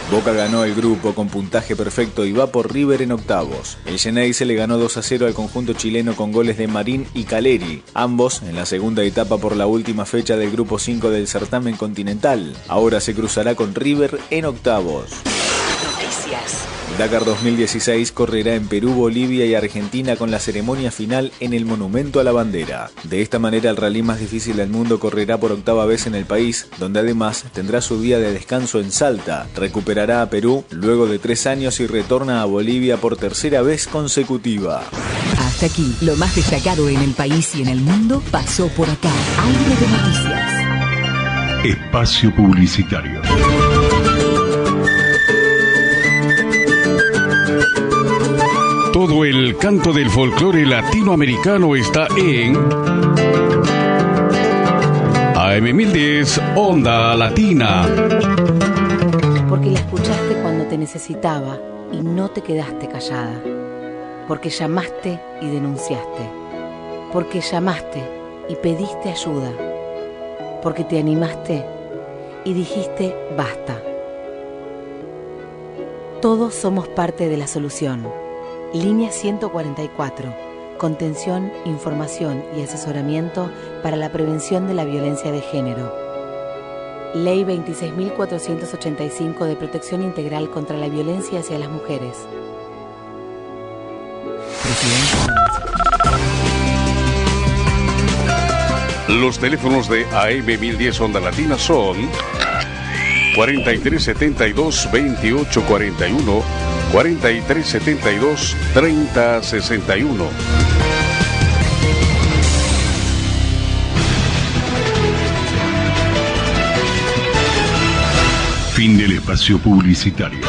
Boca ganó el grupo con puntaje perfecto y va por River en octavos. El Xeneize le ganó 2-0 al conjunto chileno con goles de Marín y Caleri, ambos en la segunda etapa por la última fecha del grupo 5 del certamen continental. Ahora se cruzará con River en octavos. Dakar 2016 correrá en Perú, Bolivia y Argentina con la ceremonia final en el Monumento a la Bandera. De esta manera el rally más difícil del mundo correrá por octava vez en el país, donde además tendrá su día de descanso en Salta. Recuperará a Perú luego de 3 años y retorna a Bolivia por tercera vez consecutiva. Hasta aquí, lo más destacado en el país y en el mundo pasó por acá. Aire de noticias. Espacio publicitario. Todo el canto del folclore latinoamericano está en AM 1010 Onda Latina. Porque la escuchaste cuando te necesitaba y no te quedaste callada. Porque llamaste y denunciaste. Porque llamaste y pediste ayuda. Porque te animaste y dijiste basta. Todos somos parte de la solución. Línea 144. Contención, información y asesoramiento para la prevención de la violencia de género. Ley 26.485 de Protección Integral contra la Violencia hacia las Mujeres. Los teléfonos de AM 1010 Onda Latina son 4372-2841, 4372-3061. Fin del espacio publicitario.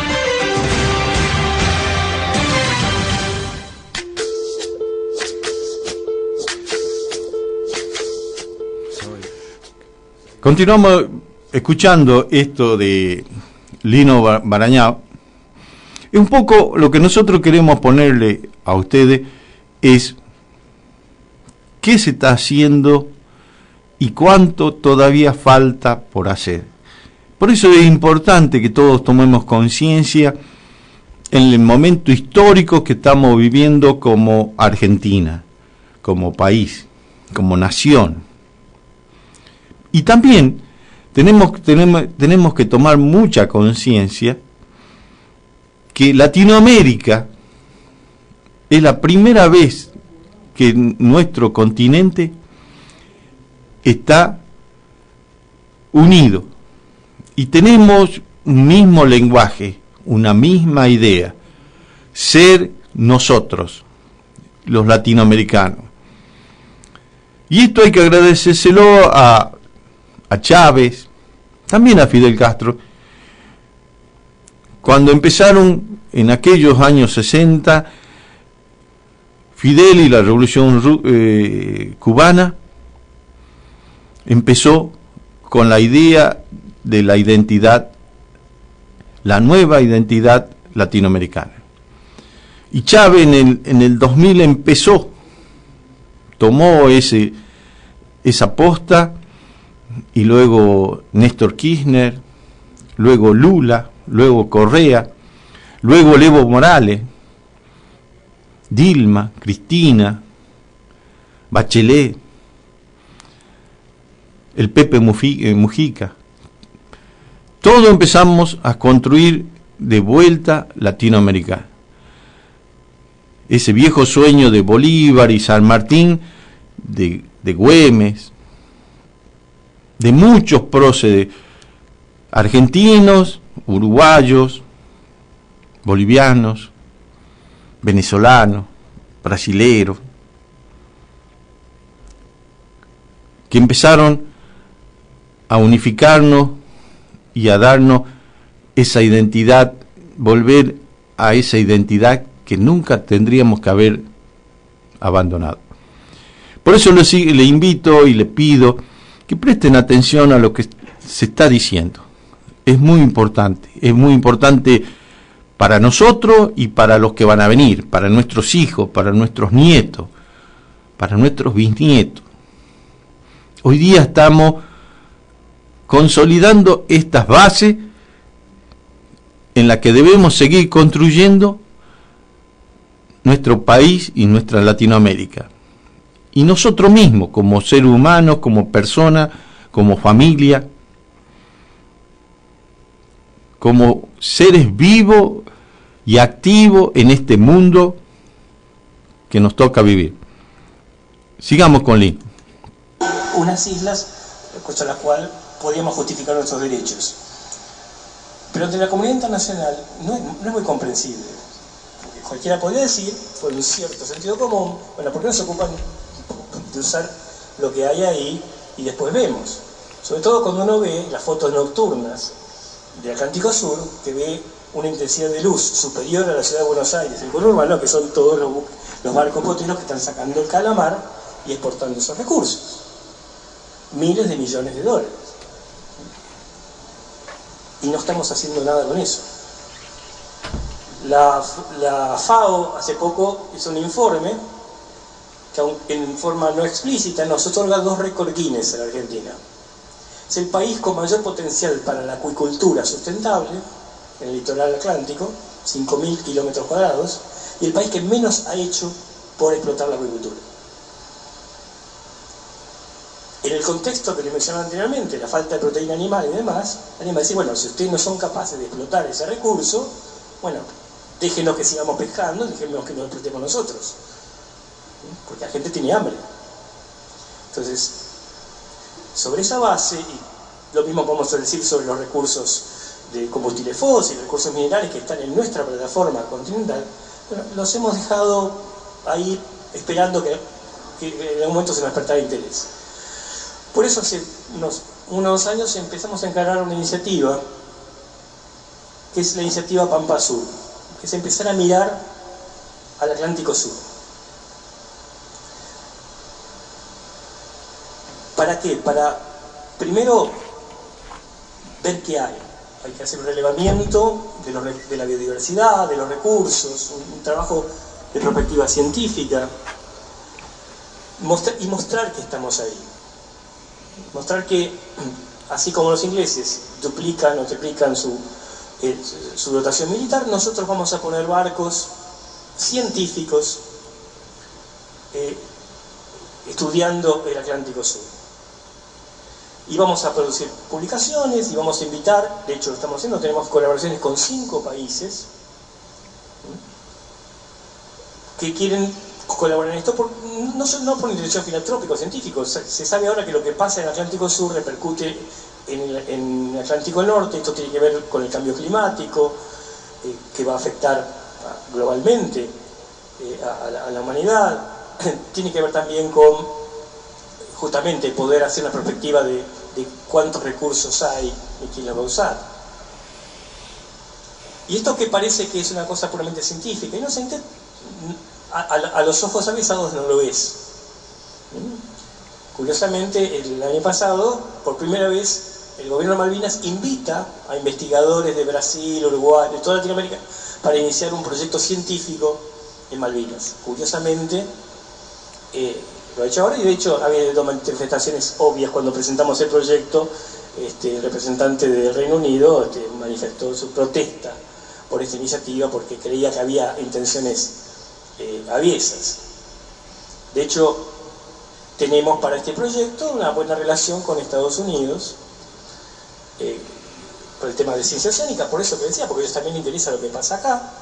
Continuamos escuchando esto de Lino Barañao. Un poco lo que nosotros queremos ponerle a ustedes es qué se está haciendo y cuánto todavía falta por hacer. Por eso es importante que todos tomemos conciencia en el momento histórico que estamos viviendo como Argentina, como país, como nación. Y también tenemos que tomar mucha conciencia que Latinoamérica es la primera vez que nuestro continente está unido y tenemos un mismo lenguaje, una misma idea, ser nosotros, los latinoamericanos. Y esto hay que agradecérselo a Chávez, también a Fidel Castro, cuando empezaron en aquellos años 60, Fidel y la revolución cubana empezó con la idea de la identidad, la nueva identidad latinoamericana. Y Chávez en el 2000 tomó esa posta, y luego Néstor Kirchner, luego Lula, luego Correa, luego Evo Morales, Dilma, Cristina, Bachelet, el Pepe Mujica. Todos empezamos a construir de vuelta Latinoamérica. Ese viejo sueño de Bolívar y San Martín, de Güemes, de muchos próceres argentinos, uruguayos, bolivianos, venezolanos, brasileros, que empezaron a unificarnos y a darnos esa identidad, volver a esa identidad que nunca tendríamos que haber abandonado. Por eso le invito y le pido que presten atención a lo que se está diciendo. Es muy importante para nosotros y para los que van a venir, para nuestros hijos, para nuestros nietos, para nuestros bisnietos. Hoy día estamos consolidando estas bases en las que debemos seguir construyendo nuestro país y nuestra Latinoamérica. Y nosotros mismos, como seres humanos, como personas, como familia, como seres vivos y activos en este mundo que nos toca vivir. Sigamos con Lin. Unas islas respecto a las cuales podíamos justificar nuestros derechos. Pero ante la comunidad internacional no es muy comprensible. Porque cualquiera podría decir, con un cierto sentido común, bueno, ¿por qué no se ocupan de usar lo que hay ahí y después vemos? Sobre todo cuando uno ve las fotos nocturnas del Atlántico Sur, que ve una intensidad de luz superior a la ciudad de Buenos Aires, el conurbano, que son todos los barcos poteros que están sacando el calamar y exportando esos recursos. Miles de millones de dólares. Y no estamos haciendo nada con eso. La FAO hace poco hizo un informe que, aunque en forma no explícita, nos otorga 2 récords Guinness en la Argentina. Es el país con mayor potencial para la acuicultura sustentable en el litoral atlántico, 5.000 kilómetros cuadrados, y el país que menos ha hecho por explotar la acuicultura. En el contexto que les mencionaba anteriormente, la falta de proteína animal y demás, alguien va a decir, bueno, si ustedes no son capaces de explotar ese recurso, bueno, déjenos que sigamos pescando, déjenos que nos explotemos nosotros. Porque la gente tiene hambre. Entonces, sobre esa base, y lo mismo podemos decir sobre los recursos de combustibles fósiles, recursos minerales que están en nuestra plataforma continental, bueno, los hemos dejado ahí esperando que en algún momento se nos despertara interés. Por eso hace unos años empezamos a encarar una iniciativa, que es la iniciativa Pampa Sur, que es empezar a mirar al Atlántico Sur. ¿Para qué? Para primero, ver qué hay. Hay que hacer un relevamiento de la biodiversidad, de los recursos, un trabajo de perspectiva científica, y mostrar que estamos ahí. Mostrar que, así como los ingleses duplican o triplican su dotación militar, nosotros vamos a poner barcos científicos estudiando el Atlántico Sur. Y vamos a producir publicaciones y vamos a invitar, de hecho lo estamos haciendo, tenemos colaboraciones con 5 países que quieren colaborar en esto, no por interés filantrópico o científico. Se sabe ahora que lo que pasa en el Atlántico Sur repercute en el Atlántico Norte. Esto tiene que ver con el cambio climático, que va a afectar globalmente a la humanidad. Tiene que ver también con justamente poder hacer una perspectiva de cuántos recursos hay y quién los va a usar. Y esto que parece que es una cosa puramente científica, inocente, a los ojos avisados no lo es. Curiosamente, el año pasado, por primera vez, el gobierno de Malvinas invita a investigadores de Brasil, Uruguay, de toda Latinoamérica, para iniciar un proyecto científico en Malvinas. Curiosamente, lo ha hecho ahora, y de hecho ha habido manifestaciones obvias cuando presentamos el proyecto. El representante del Reino Unido manifestó su protesta por esta iniciativa porque creía que había intenciones aviesas. De hecho, tenemos para este proyecto una buena relación con Estados Unidos por el tema de ciencia oceánica, por eso que decía, porque a ellos también les interesa lo que pasa acá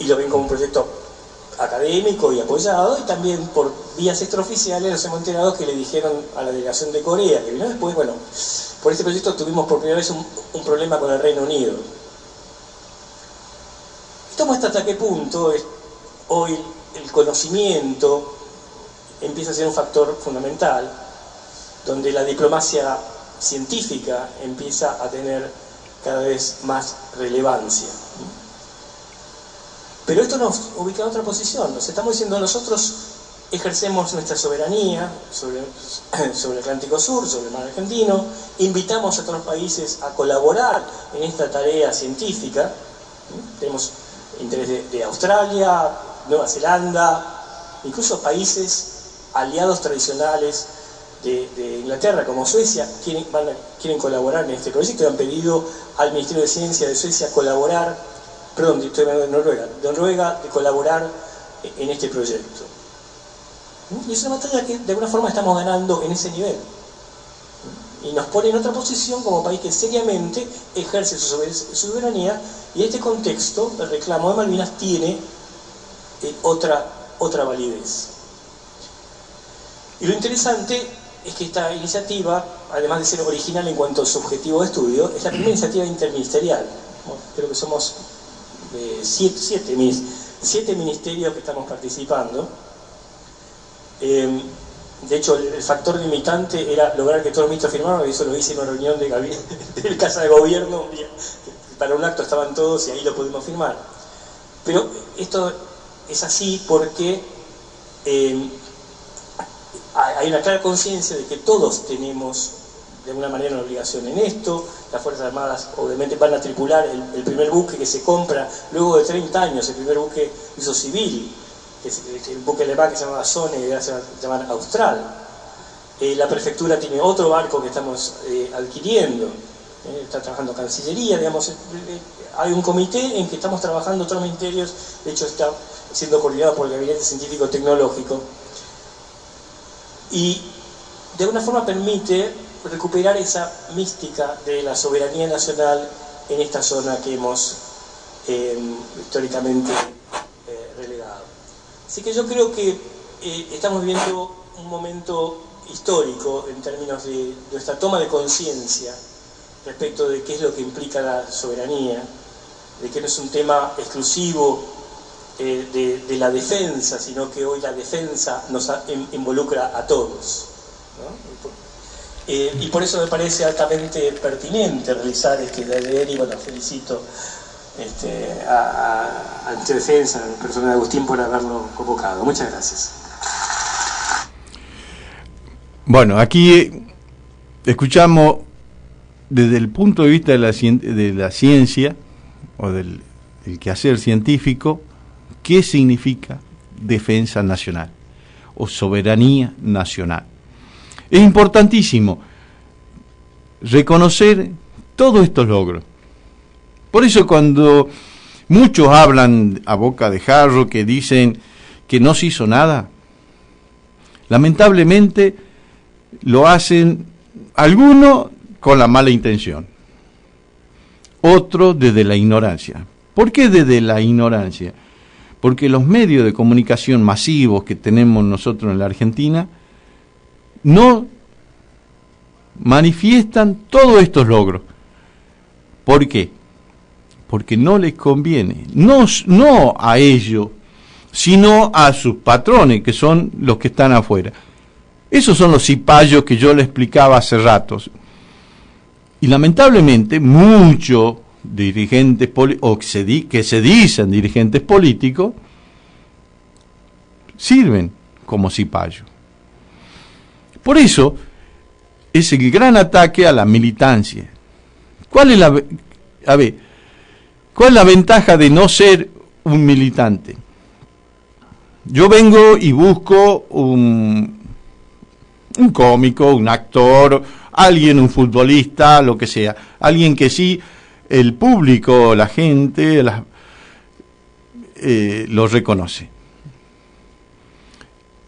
y lo ven como un proyecto académico y apoyado, y también por vías extraoficiales nos hemos enterado que le dijeron a la delegación de Corea, que vino después, bueno, por este proyecto tuvimos por primera vez un problema con el Reino Unido. Esto muestra hasta qué punto hoy el conocimiento empieza a ser un factor fundamental, donde la diplomacia científica empieza a tener cada vez más relevancia. Pero esto nos ubica en otra posición. Nos estamos diciendo, nosotros ejercemos nuestra soberanía sobre el Atlántico Sur, sobre el mar argentino, invitamos a otros países a colaborar en esta tarea científica. Tenemos interés de Australia, Nueva Zelanda, incluso países aliados tradicionales de Inglaterra, como Suecia, quieren colaborar en este proyecto y han pedido al Ministerio de Ciencia de Suecia colaborar. Perdón, estoy hablando de Noruega, de colaborar en este proyecto. Y es una batalla que de alguna forma estamos ganando en ese nivel. Y nos pone en otra posición como país que seriamente ejerce su soberanía, y en este contexto el reclamo de Malvinas tiene otra validez. Y lo interesante es que esta iniciativa, además de ser original en cuanto a su objetivo de estudio, es la primera iniciativa interministerial. Creo que somos 7 ministerios que estamos participando. De hecho, el factor limitante era lograr que todos los ministros firmaran, y eso lo hice en una reunión de Casa de Gobierno. Para un acto estaban todos y ahí lo pudimos firmar. Pero esto es así porque hay una clara conciencia de que todos tenemos de alguna manera una obligación en esto. Las Fuerzas Armadas obviamente van a tripular el primer buque que se compra luego de 30 años, el primer buque uso civil, que es el buque alemán que se llamaba Sone, que ahora se va a llamar Austral. La prefectura tiene otro barco que estamos adquiriendo, está trabajando Cancillería, digamos, hay un comité en que estamos trabajando todos los ministerios, de hecho está siendo coordinado por el Gabinete Científico Tecnológico, y de alguna forma permite recuperar esa mística de la soberanía nacional en esta zona que hemos históricamente relegado. Así que yo creo que estamos viviendo un momento histórico en términos de nuestra toma de conciencia respecto de qué es lo que implica la soberanía, de que no es un tema exclusivo de la defensa, sino que hoy la defensa nos involucra a todos, ¿no? Y por eso me parece altamente pertinente realizar este deber, y bueno, felicito a Antidefensa, a la persona de Agustín, por haberlo convocado. Muchas gracias. Bueno, aquí escuchamos desde el punto de vista de la ciencia o del quehacer científico, qué significa defensa nacional o soberanía nacional. Es importantísimo reconocer todos estos logros. Por eso cuando muchos hablan a boca de jarro, que dicen que no se hizo nada, lamentablemente lo hacen algunos con la mala intención, otros desde la ignorancia. ¿Por qué desde la ignorancia? Porque los medios de comunicación masivos que tenemos nosotros en la Argentina no manifiestan todos estos logros. ¿Por qué? Porque no les conviene, no a ellos, sino a sus patrones, que son los que están afuera. Esos son los cipayos que yo le explicaba hace ratos. Y lamentablemente muchos dirigentes o que se dicen dirigentes políticos sirven como cipayos. Por eso es el gran ataque a la militancia. ¿Cuál es la ventaja de no ser un militante? Yo vengo y busco un cómico, un actor, alguien, un futbolista, lo que sea, alguien que sí el público, la gente lo reconoce.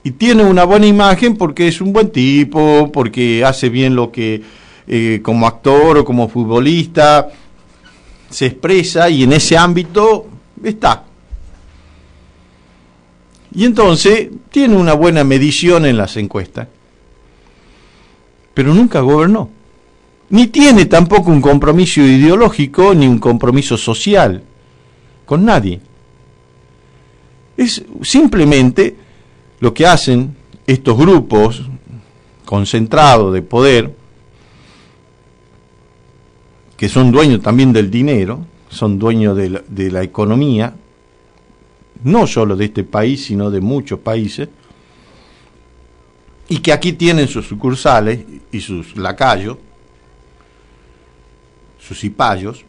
Y tiene una buena imagen porque es un buen tipo, porque hace bien lo que como actor o como futbolista se expresa y en ese ámbito está. Y entonces tiene una buena medición en las encuestas, pero nunca gobernó. Ni tiene tampoco un compromiso ideológico ni un compromiso social con nadie. Es simplemente lo que hacen estos grupos concentrados de poder, que son dueños también del dinero, son dueños de la economía, no solo de este país, sino de muchos países, y que aquí tienen sus sucursales y sus lacayos, sus cipayos,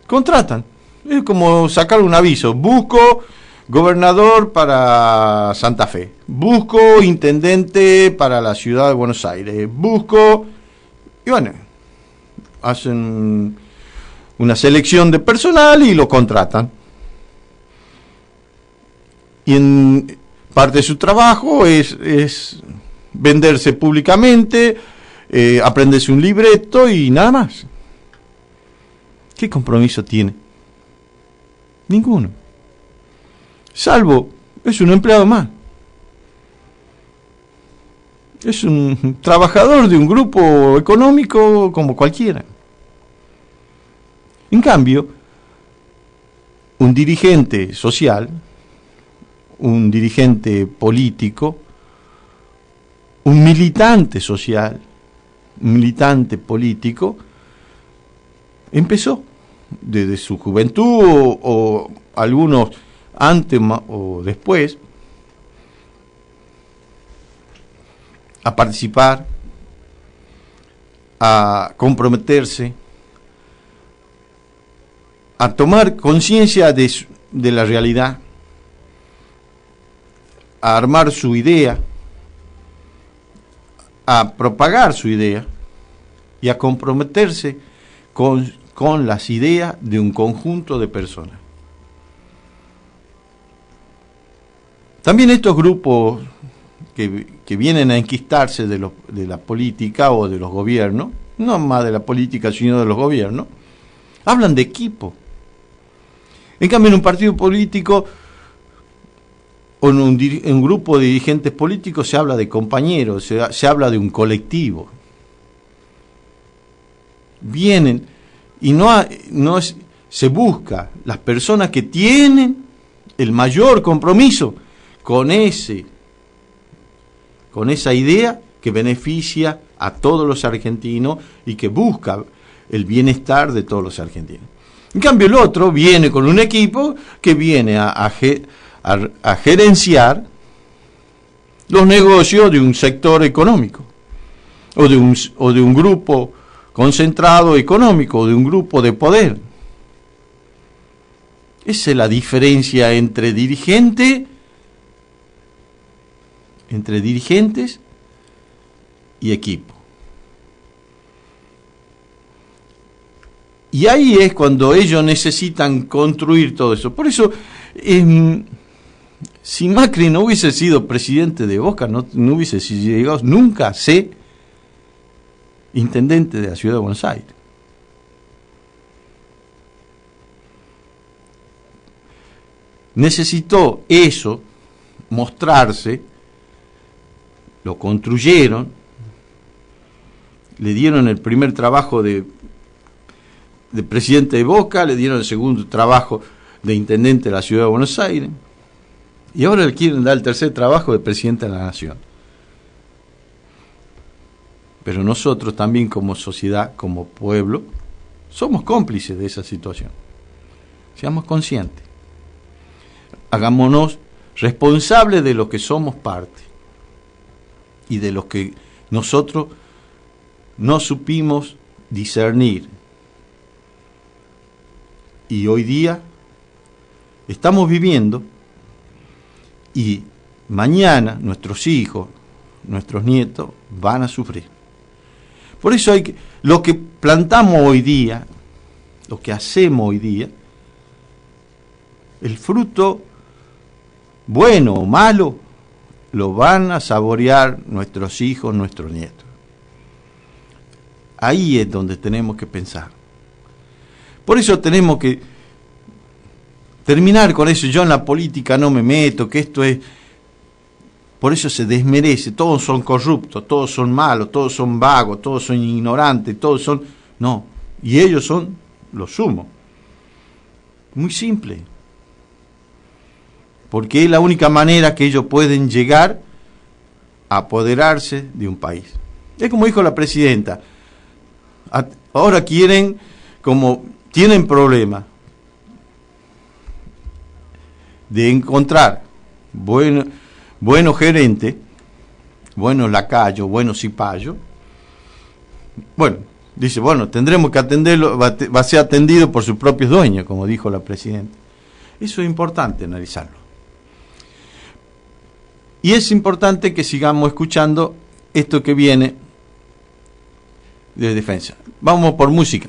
contratan. Es como sacar un aviso: busco gobernador para Santa Fe, busco intendente para la ciudad de Buenos Aires, busco... Y bueno, hacen una selección de personal y lo contratan. Y en parte de su trabajo es venderse públicamente, aprenderse un libreto y nada más. ¿Qué compromiso tiene? Ninguno. Salvo, es un empleado más. Es un trabajador de un grupo económico como cualquiera. En cambio, un dirigente social, un dirigente político, un militante social, un militante político, empezó desde su juventud o algunos antes o después a participar, a comprometerse, a tomar conciencia de la realidad, a armar su idea, a propagar su idea y a comprometerse con las ideas de un conjunto de personas. También estos grupos que vienen a enquistarse de la política o de los gobiernos, no más de la política sino de los gobiernos, hablan de equipo. En cambio, en un partido político o en un grupo de dirigentes políticos se habla de compañeros, se habla de un colectivo. Vienen y se busca las personas que tienen el mayor compromiso con esa idea que beneficia a todos los argentinos y que busca el bienestar de todos los argentinos. En cambio, el otro viene con un equipo que viene a gerenciar los negocios de un sector económico. o de un grupo concentrado económico, o de un grupo de poder. Esa es la diferencia entre dirigentes y equipo. Y ahí es cuando ellos necesitan construir todo eso. Por eso, si Macri no hubiese sido presidente de Boca, no hubiese llegado nunca a ser intendente de la ciudad de Buenos Aires. Necesitó eso, mostrarse, lo construyeron, le dieron el primer trabajo de presidente de Boca, le dieron el segundo trabajo de intendente de la ciudad de Buenos Aires, y ahora le quieren dar el tercer trabajo de presidente de la Nación. Pero nosotros también como sociedad, como pueblo, somos cómplices de esa situación. Seamos conscientes. Hagámonos responsables de lo que somos parte y de lo que nosotros no supimos discernir. Y hoy día estamos viviendo, y mañana nuestros hijos, nuestros nietos van a sufrir. Por eso lo que plantamos hoy día, lo que hacemos hoy día, el fruto, bueno o malo, lo van a saborear nuestros hijos, nuestros nietos. Ahí es donde tenemos que pensar. Por eso tenemos que terminar con eso. Yo en la política no me meto, que esto es... Por eso se desmerece. Todos son corruptos, todos son malos, todos son vagos, todos son ignorantes, todos son... No, y ellos son los sumos. Muy simple. Porque es la única manera que ellos pueden llegar a apoderarse de un país. Es como dijo la presidenta. Ahora quieren, como tienen problemas de encontrar buenos gerentes, buenos lacayos, buenos cipayos. Bueno, dice, tendremos que atenderlo, va a ser atendido por sus propios dueños, como dijo la presidenta. Eso es importante analizarlo. Y es importante que sigamos escuchando esto que viene de defensa. Vamos por música.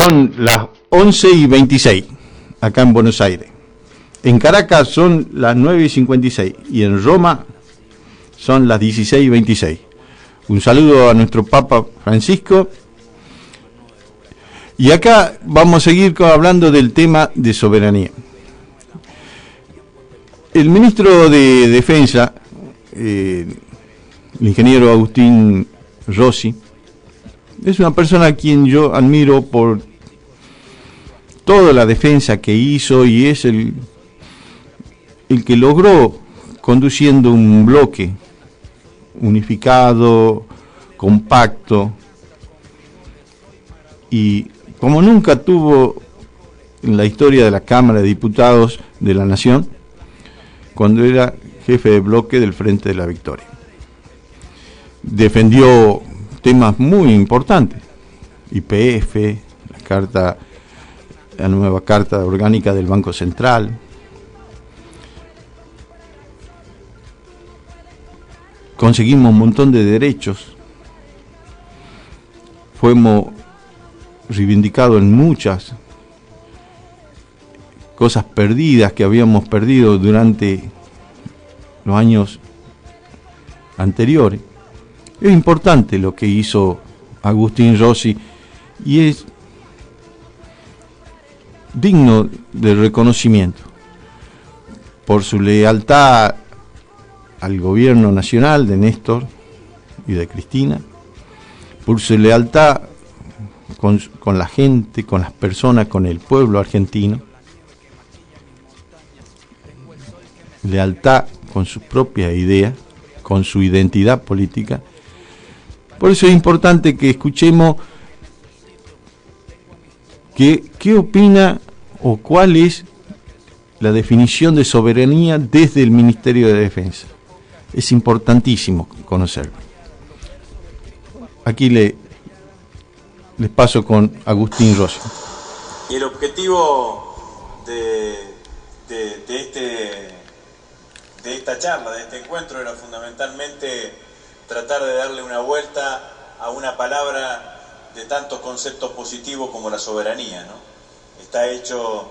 son las 11:26 acá en Buenos Aires. En Caracas son las 9:56 y en Roma son las 16:26. Un saludo a nuestro Papa Francisco. Y acá vamos a seguir hablando del tema de soberanía. El ministro de Defensa, el ingeniero Agustín Rossi, es una persona a quien yo admiro por toda la defensa que hizo, y es el que logró, conduciendo un bloque unificado, compacto, y como nunca tuvo en la historia de la Cámara de Diputados de la Nación, cuando era jefe de bloque del Frente de la Victoria. Defendió temas muy importantes, YPF, la nueva Carta Orgánica del Banco Central. Conseguimos un montón de derechos, fuimos reivindicados en muchas cosas perdidas que habíamos perdido durante los años anteriores. Es importante lo que hizo Agustín Rossi y es digno de reconocimiento por su lealtad al gobierno nacional de Néstor y de Cristina, por su lealtad con la gente, con las personas, con el pueblo argentino, lealtad con sus propias ideas, con su identidad política. Por eso es importante que escuchemos qué opina o cuál es la definición de soberanía desde el Ministerio de Defensa. Es importantísimo conocerlo. Aquí les paso con Agustín Rossi. Y el objetivo de esta charla, de este encuentro, era fundamentalmente tratar de darle una vuelta a una palabra de tantos conceptos positivos como la soberanía, ¿no? Está hecho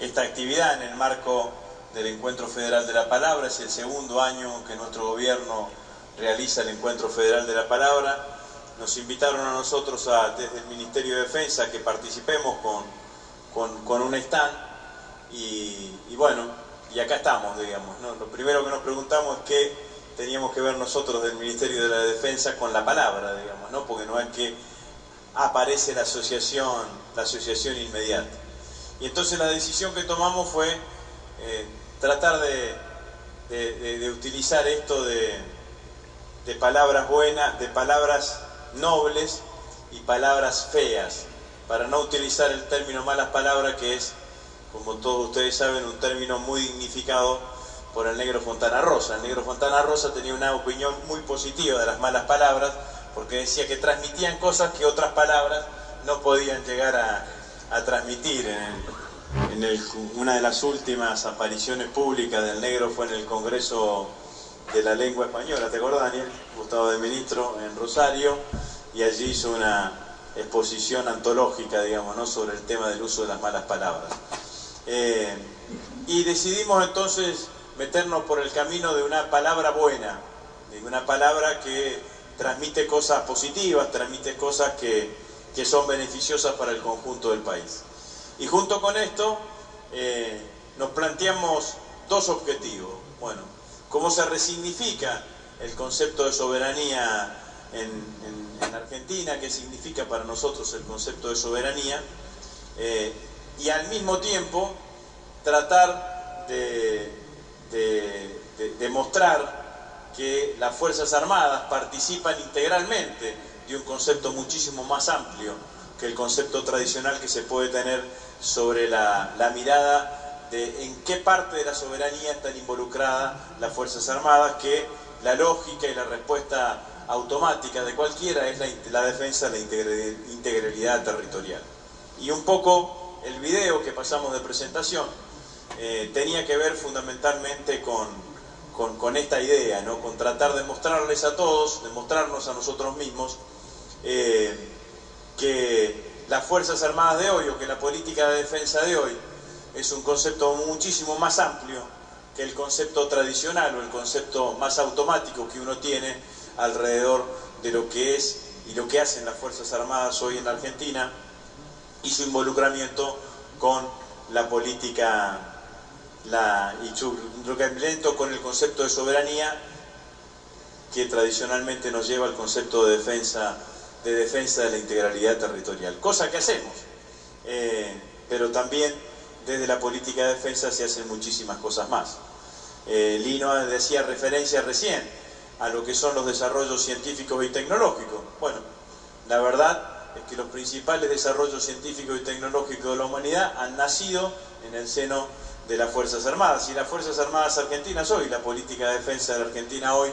esta actividad en el marco del Encuentro Federal de la Palabra. Es el segundo año que nuestro gobierno realiza el Encuentro Federal de la Palabra. Nos invitaron a nosotros desde el Ministerio de Defensa que participemos con un stand y bueno, y acá estamos, digamos, ¿no? Lo primero que nos preguntamos es qué teníamos que ver nosotros del Ministerio de la Defensa con la palabra, digamos, ¿no? Porque no es que aparece la asociación inmediata. Y entonces la decisión que tomamos fue tratar de utilizar esto de palabras buenas, de palabras nobles y palabras feas, para no utilizar el término malas palabras, que es, como todos ustedes saben, un término muy dignificado por el Negro Fontana Rosa. El Negro Fontana Rosa tenía una opinión muy positiva de las malas palabras, porque decía que transmitían cosas que otras palabras no podían llegar a transmitir. Una de las últimas apariciones públicas del Negro fue en el Congreso de la Lengua Española, ¿te acuerdas, Daniel? Gustavo de Ministro, en Rosario, y allí hizo una exposición antológica, digamos, ¿no?, sobre el tema del uso de las malas palabras. Y decidimos entonces meternos por el camino de una palabra buena, de una palabra que transmite cosas positivas, transmite cosas que son beneficiosas para el conjunto del país. Y junto con esto nos planteamos dos objetivos. Bueno, cómo se resignifica el concepto de soberanía en Argentina, qué significa para nosotros el concepto de soberanía, y al mismo tiempo tratar de mostrar que las Fuerzas Armadas participan integralmente de un concepto muchísimo más amplio que el concepto tradicional que se puede tener sobre la mirada de en qué parte de la soberanía están involucradas las Fuerzas Armadas, que la lógica y la respuesta automática de cualquiera es la defensa de la integralidad territorial. Y un poco el video que pasamos de presentación tenía que ver fundamentalmente con esta idea, ¿no?, con tratar de mostrarles a todos, de mostrarnos a nosotros mismos que las Fuerzas Armadas de hoy o que la política de defensa de hoy es un concepto muchísimo más amplio que el concepto tradicional o el concepto más automático que uno tiene alrededor de lo que es y lo que hacen las Fuerzas Armadas hoy en la Argentina y su involucramiento con la política y su involucramiento con el concepto de soberanía que tradicionalmente nos lleva al concepto de defensa de la integralidad territorial, cosa que hacemos, pero también desde la política de defensa se hacen muchísimas cosas más. Lino decía referencia recién a lo que son los desarrollos científicos y tecnológicos. Bueno, la verdad es que los principales desarrollos científicos y tecnológicos de la humanidad han nacido en el seno de las Fuerzas Armadas. Y las Fuerzas Armadas argentinas hoy, la política de defensa de la Argentina hoy,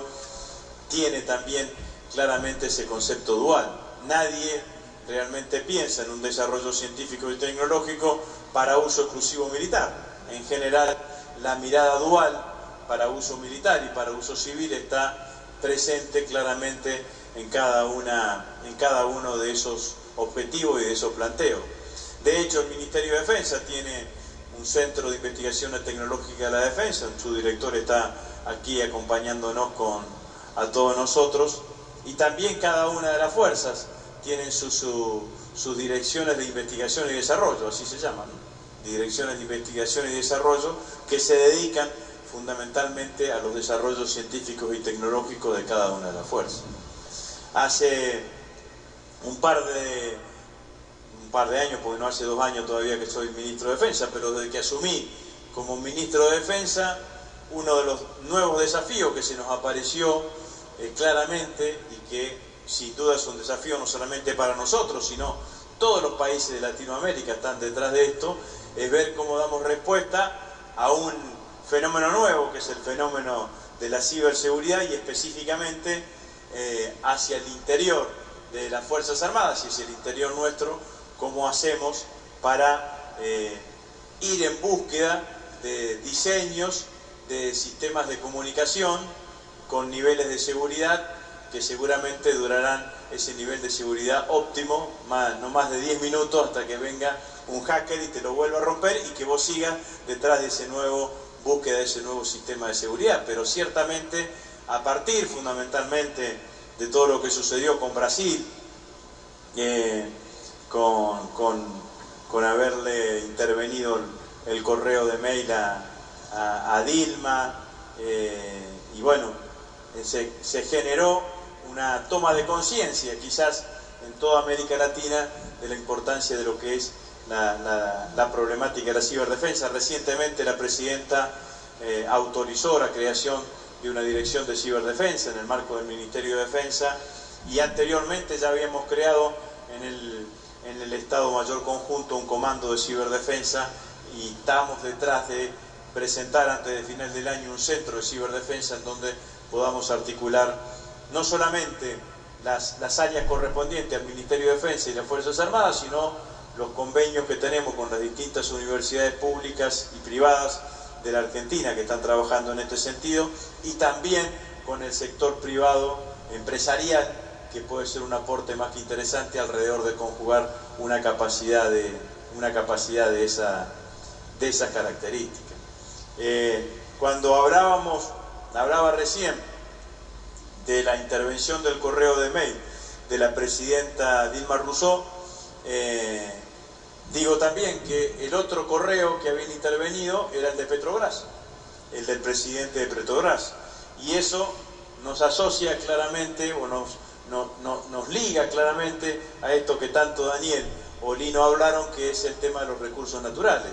tiene también claramente ese concepto dual. Nadie realmente piensa en un desarrollo científico y tecnológico para uso exclusivo militar. En general, la mirada dual para uso militar y para uso civil está presente claramente en cada uno de esos objetivos y de esos planteos. De hecho, el Ministerio de Defensa tiene un centro de investigación tecnológica de la defensa, su director está aquí acompañándonos a todos nosotros, y también cada una de las fuerzas tienen sus direcciones de investigación y desarrollo, así se llaman, ¿no? Direcciones de investigación y desarrollo que se dedican fundamentalmente a los desarrollos científicos y tecnológicos de cada una de las fuerzas. Hace un par de años, porque no hace 2 años todavía que soy ministro de Defensa, pero desde que asumí como ministro de Defensa, uno de los nuevos desafíos que se nos apareció claramente y que sin duda es un desafío no solamente para nosotros, sino todos los países de Latinoamérica están detrás de esto, es ver cómo damos respuesta a un fenómeno nuevo, que es el fenómeno de la ciberseguridad y específicamente hacia el interior de las Fuerzas Armadas y hacia el interior nuestro, cómo hacemos para ir en búsqueda de diseños de sistemas de comunicación con niveles de seguridad que seguramente durarán ese nivel de seguridad óptimo, no más de 10 minutos hasta que venga un hacker y te lo vuelva a romper y que vos sigas detrás de ese búsqueda de ese nuevo sistema de seguridad. Pero ciertamente a partir fundamentalmente de todo lo que sucedió con Brasil, con haberle intervenido el correo de mail a Dilma, y bueno, se generó una toma de conciencia quizás en toda América Latina de la importancia de lo que es la problemática de la ciberdefensa. Recientemente la presidenta autorizó la creación de una dirección de ciberdefensa en el marco del Ministerio de Defensa, y anteriormente ya habíamos creado en el Estado Mayor Conjunto un comando de ciberdefensa, y estamos detrás de presentar antes de final del año un centro de ciberdefensa en donde podamos articular no solamente las áreas correspondientes al Ministerio de Defensa y las Fuerzas Armadas, sino los convenios que tenemos con las distintas universidades públicas y privadas de la Argentina que están trabajando en este sentido, y también con el sector privado empresarial, que puede ser un aporte más que interesante alrededor de conjugar una capacidad de esas características. Cuando hablaba recién de la intervención del correo de mail de la presidenta Dilma Rousseff, digo también que el otro correo que había intervenido era el de Petrobras, el del presidente de Petrobras, y eso nos asocia claramente o nos liga claramente a esto que tanto Daniel o Lino hablaron, que es el tema de los recursos naturales,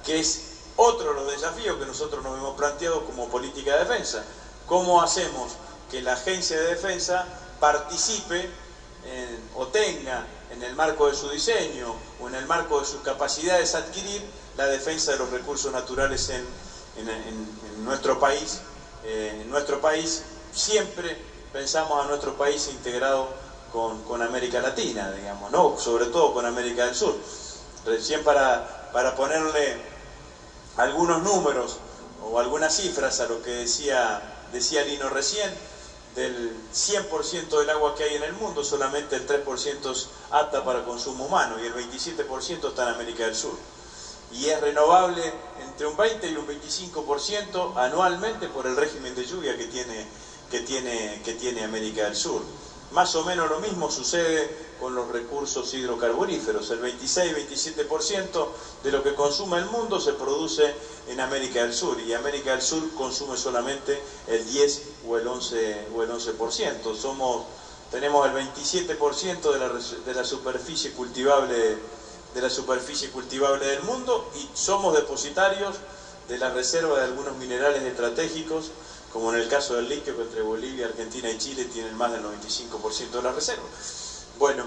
que es otro de los desafíos que nosotros nos hemos planteado como política de defensa. ¿Cómo hacemos que la Agencia de Defensa participe o tenga en el marco de su diseño o en el marco de sus capacidades adquirir la defensa de los recursos naturales en nuestro país? En nuestro país siempre pensamos a nuestro país integrado con América Latina, digamos, ¿no? Sobre todo con América del Sur. Recién para ponerle algunos números o algunas cifras a lo que decía Lino recién, del 100% del agua que hay en el mundo, solamente el 3% es apta para consumo humano y el 27% está en América del Sur. Y es renovable entre un 20 y un 25% anualmente por el régimen de lluvia que tiene América del Sur. Más o menos lo mismo sucede con los recursos hidrocarburíferos. El 26-27% de lo que consume el mundo se produce en América del Sur, y América del Sur consume solamente el 10 o el 11%. Tenemos el 27% de la superficie cultivable del mundo, y somos depositarios de la reserva de algunos minerales estratégicos, como en el caso del litio, que entre Bolivia, Argentina y Chile tienen más del 95% de la reserva. Bueno,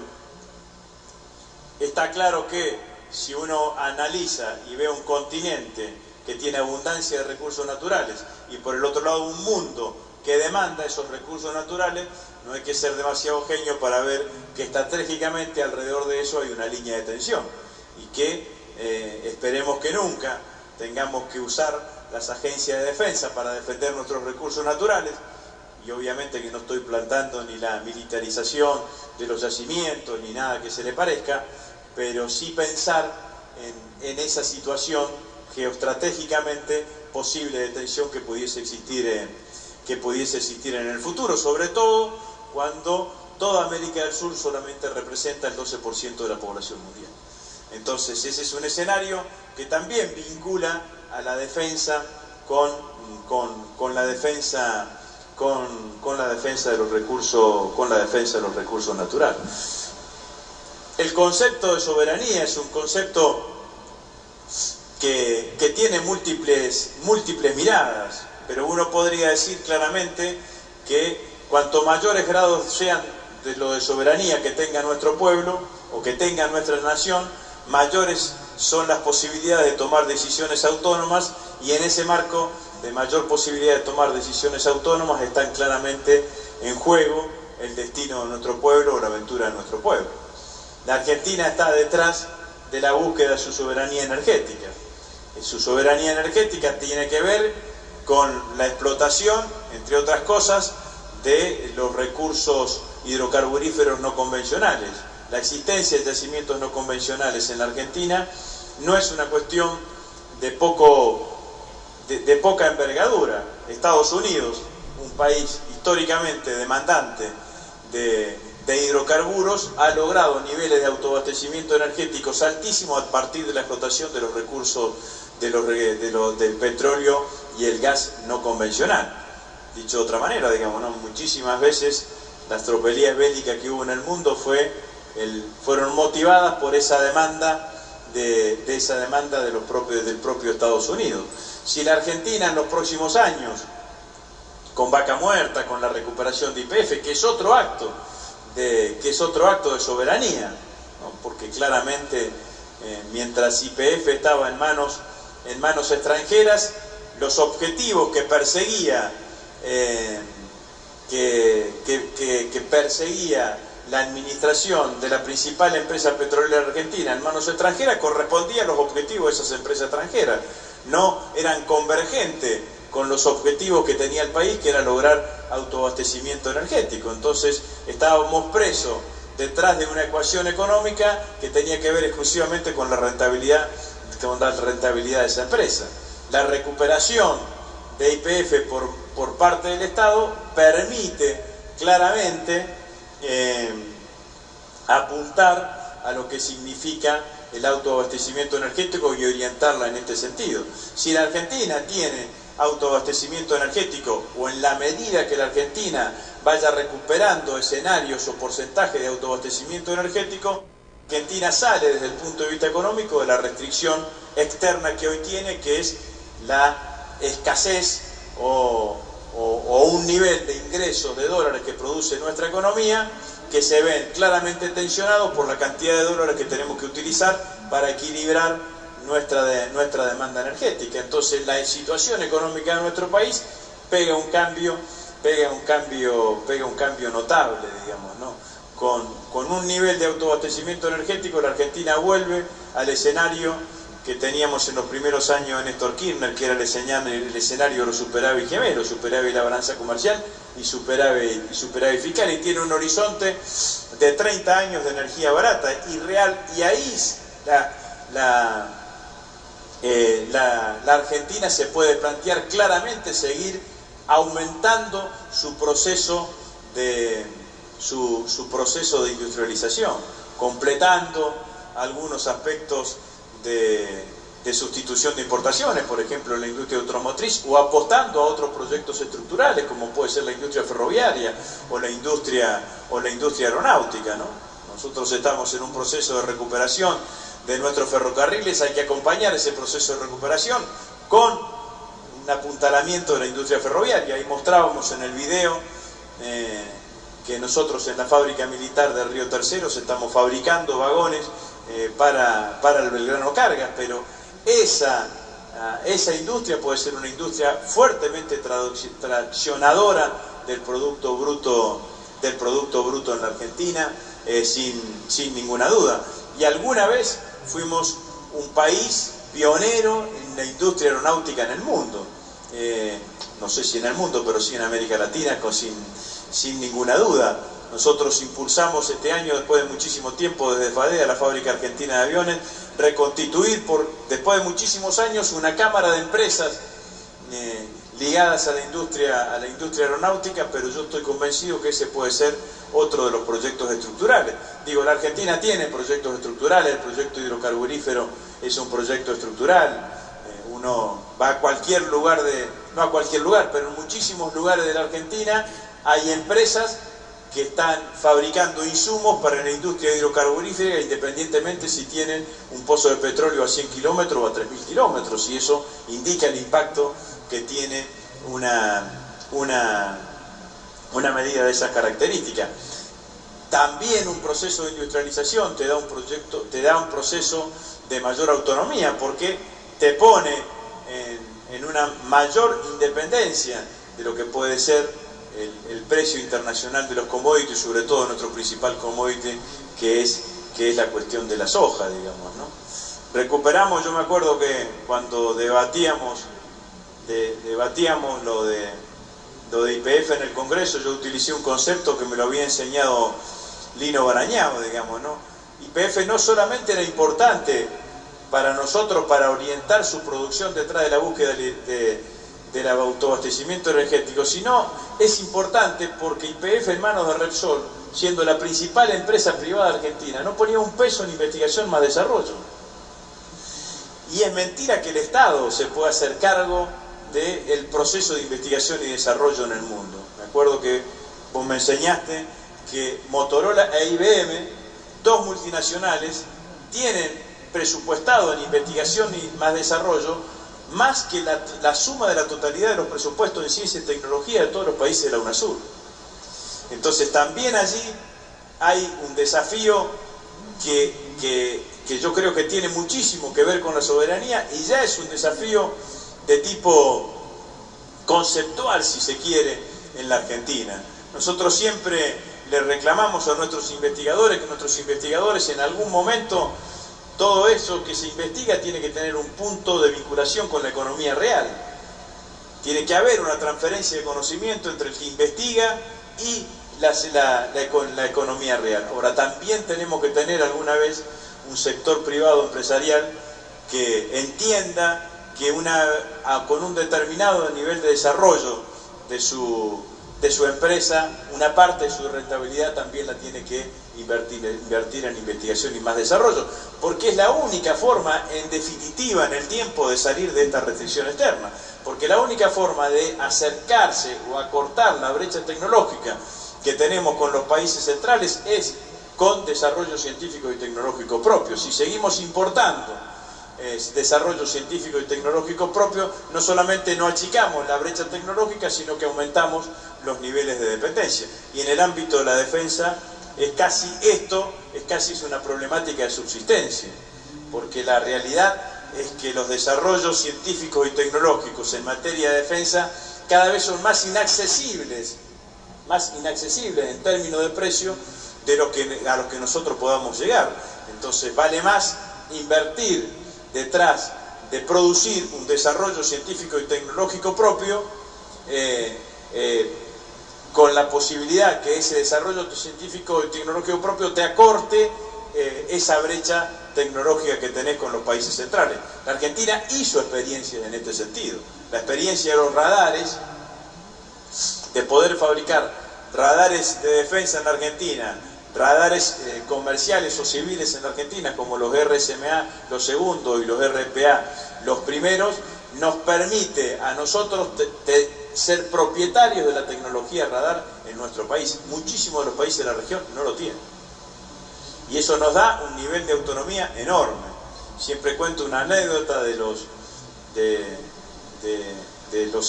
está claro que si uno analiza y ve un continente que tiene abundancia de recursos naturales y por el otro lado un mundo que demanda esos recursos naturales, no hay que ser demasiado genio para ver que estratégicamente alrededor de eso hay una línea de tensión, y que esperemos que nunca tengamos que usar las agencias de defensa para defender nuestros recursos naturales. Y obviamente que no estoy plantando ni la militarización de los yacimientos ni nada que se le parezca, pero sí pensar en esa situación geoestratégicamente posible de tensión que pudiese existir en el futuro, sobre todo cuando toda América del Sur solamente representa el 12% de la población mundial. Entonces ese es un escenario que también vincula a la defensa con la defensa de los recursos naturales. El concepto de soberanía es un concepto que tiene múltiples miradas, pero uno podría decir claramente que cuanto mayores grados sean de lo de soberanía que tenga nuestro pueblo o que tenga nuestra nación, mayores son las posibilidades de tomar decisiones autónomas, y en ese marco de mayor posibilidad de tomar decisiones autónomas están claramente en juego el destino de nuestro pueblo o la aventura de nuestro pueblo. La Argentina está detrás de la búsqueda de su soberanía energética. Su soberanía energética tiene que ver con la explotación, entre otras cosas, de los recursos hidrocarburíferos no convencionales. La existencia de yacimientos no convencionales en la Argentina no es una cuestión de poca envergadura. Estados Unidos, un país históricamente demandante de hidrocarburos, ha logrado niveles de autoabastecimiento energéticos altísimos a partir de la explotación de los recursos del petróleo y el gas no convencional. Dicho de otra manera, digamos, ¿no? Muchísimas veces las tropelías bélicas que hubo en el mundo fueron motivadas por esa demanda del propio Estados Unidos. Si la Argentina en los próximos años, con Vaca Muerta, con la recuperación de YPF, que es otro acto de soberanía, ¿no? Porque claramente mientras YPF estaba en manos extranjeras, los objetivos que perseguía la administración de la principal empresa petrolera argentina en manos extranjeras correspondían a los objetivos de esas empresas extranjeras, no eran convergentes con los objetivos que tenía el país, que era lograr autoabastecimiento energético. Entonces estábamos presos detrás de una ecuación económica que tenía que ver exclusivamente con la rentabilidad de esa empresa. La recuperación de YPF por parte del Estado permite claramente apuntar a lo que significa el autoabastecimiento energético y orientarla en este sentido. Si la Argentina tiene autoabastecimiento energético, o en la medida que la Argentina vaya recuperando escenarios o porcentajes de autoabastecimiento energético, Argentina sale desde el punto de vista económico de la restricción externa que hoy tiene, que es la escasez o un nivel de ingresos de dólares que produce nuestra economía, que se ven claramente tensionados por la cantidad de dólares que tenemos que utilizar para equilibrar nuestra demanda energética. Entonces la situación económica de nuestro país pega un cambio notable, digamos, ¿no? Con un nivel de autoabastecimiento energético, la Argentina vuelve al escenario que teníamos en los primeros años de Néstor Kirchner, que era el escenario de los superávit gemelos, superávit la balanza comercial y superávit fiscal, y tiene un horizonte de 30 años de energía barata y real, y ahí la Argentina se puede plantear claramente seguir aumentando su proceso de industrialización, completando algunos aspectos de sustitución de importaciones, por ejemplo en la industria automotriz, o apostando a otros proyectos estructurales como puede ser la industria ferroviaria o la industria aeronáutica, ¿no? Nosotros estamos en un proceso de recuperación de nuestros ferrocarriles, hay que acompañar ese proceso de recuperación con un apuntalamiento de la industria ferroviaria. Ahí mostrábamos en el video que nosotros en la fábrica militar de Río Terceros estamos fabricando vagones para el Belgrano Cargas, pero esa industria puede ser una industria fuertemente traccionadora del Producto Bruto en la Argentina, sin ninguna duda. Y alguna vez fuimos un país pionero en la industria aeronáutica en el mundo, no sé si en el mundo, pero sí en América Latina, sin ninguna duda. Nosotros impulsamos este año, después de muchísimo tiempo, desde FADEA, la Fábrica Argentina de Aviones, reconstituir después de muchísimos años una cámara de empresas ligadas a la industria aeronáutica, pero yo estoy convencido que ese puede ser otro de los proyectos estructurales. Digo, la Argentina tiene proyectos estructurales, el proyecto hidrocarburífero es un proyecto estructural. Uno va a cualquier lugar no a cualquier lugar, pero en muchísimos lugares de la Argentina hay empresas que están fabricando insumos para la industria hidrocarburífera, independientemente si tienen un pozo de petróleo a 100 kilómetros o a 3.000 kilómetros, y eso indica el impacto que tiene una medida de esas características. También un proceso de industrialización te da un proceso de mayor autonomía, porque te pone en una mayor independencia de lo que puede ser el precio internacional de los commodities, sobre todo nuestro principal commodity, que es la cuestión de la soja, digamos, ¿no? Recuperamos, yo me acuerdo que cuando debatíamos lo de YPF en el Congreso, yo utilicé un concepto que me lo había enseñado Lino Barañao, digamos, ¿no? YPF no solamente era importante para nosotros para orientar su producción detrás de la búsqueda del autoabastecimiento energético, sino es importante porque YPF en manos de Repsol, siendo la principal empresa privada argentina, no ponía un peso en investigación más desarrollo. Y es mentira que el Estado se pueda hacer cargo del proceso de investigación y desarrollo en el mundo. Me acuerdo que vos me enseñaste que Motorola e IBM, dos multinacionales, tienen presupuestado en investigación y más desarrollo más que la suma de la totalidad de los presupuestos en ciencia y tecnología de todos los países de la UNASUR. Entonces también allí hay un desafío que yo creo que tiene muchísimo que ver con la soberanía, y ya es un desafío de tipo conceptual, si se quiere, en la Argentina. Nosotros siempre le reclamamos a nuestros investigadores que nuestros investigadores en algún momento, todo eso que se investiga tiene que tener un punto de vinculación con la economía real. Tiene que haber una transferencia de conocimiento entre el que investiga y la economía real. Ahora, también tenemos que tener alguna vez un sector privado empresarial que entienda que con un determinado nivel de desarrollo de su empresa, una parte de su rentabilidad también la tiene que invertir en investigación y más desarrollo, porque es la única forma, en definitiva, en el tiempo, de salir de esta restricción externa, porque la única forma de acercarse o acortar la brecha tecnológica que tenemos con los países centrales es con desarrollo científico y tecnológico propio. Si seguimos importando desarrollo científico y tecnológico propio, no solamente no achicamos la brecha tecnológica, sino que aumentamos los niveles de dependencia. Y en el ámbito de la defensa es casi una problemática de subsistencia, porque la realidad es que los desarrollos científicos y tecnológicos en materia de defensa cada vez son más inaccesibles en términos de precio a los que nosotros podamos llegar. Entonces vale más invertir detrás de producir un desarrollo científico y tecnológico propio, con la posibilidad que ese desarrollo científico y tecnológico propio te acorte esa brecha tecnológica que tenés con los países centrales. La Argentina hizo experiencias en este sentido. La experiencia de los radares, de poder fabricar radares de defensa en la Argentina, radares comerciales o civiles en la Argentina, como los RSMA, los segundos, y los RPA, los primeros, nos permite a nosotros ser propietarios de la tecnología radar en nuestro país. Muchísimos de los países de la región no lo tienen. Y eso nos da un nivel de autonomía enorme. Siempre cuento una anécdota de los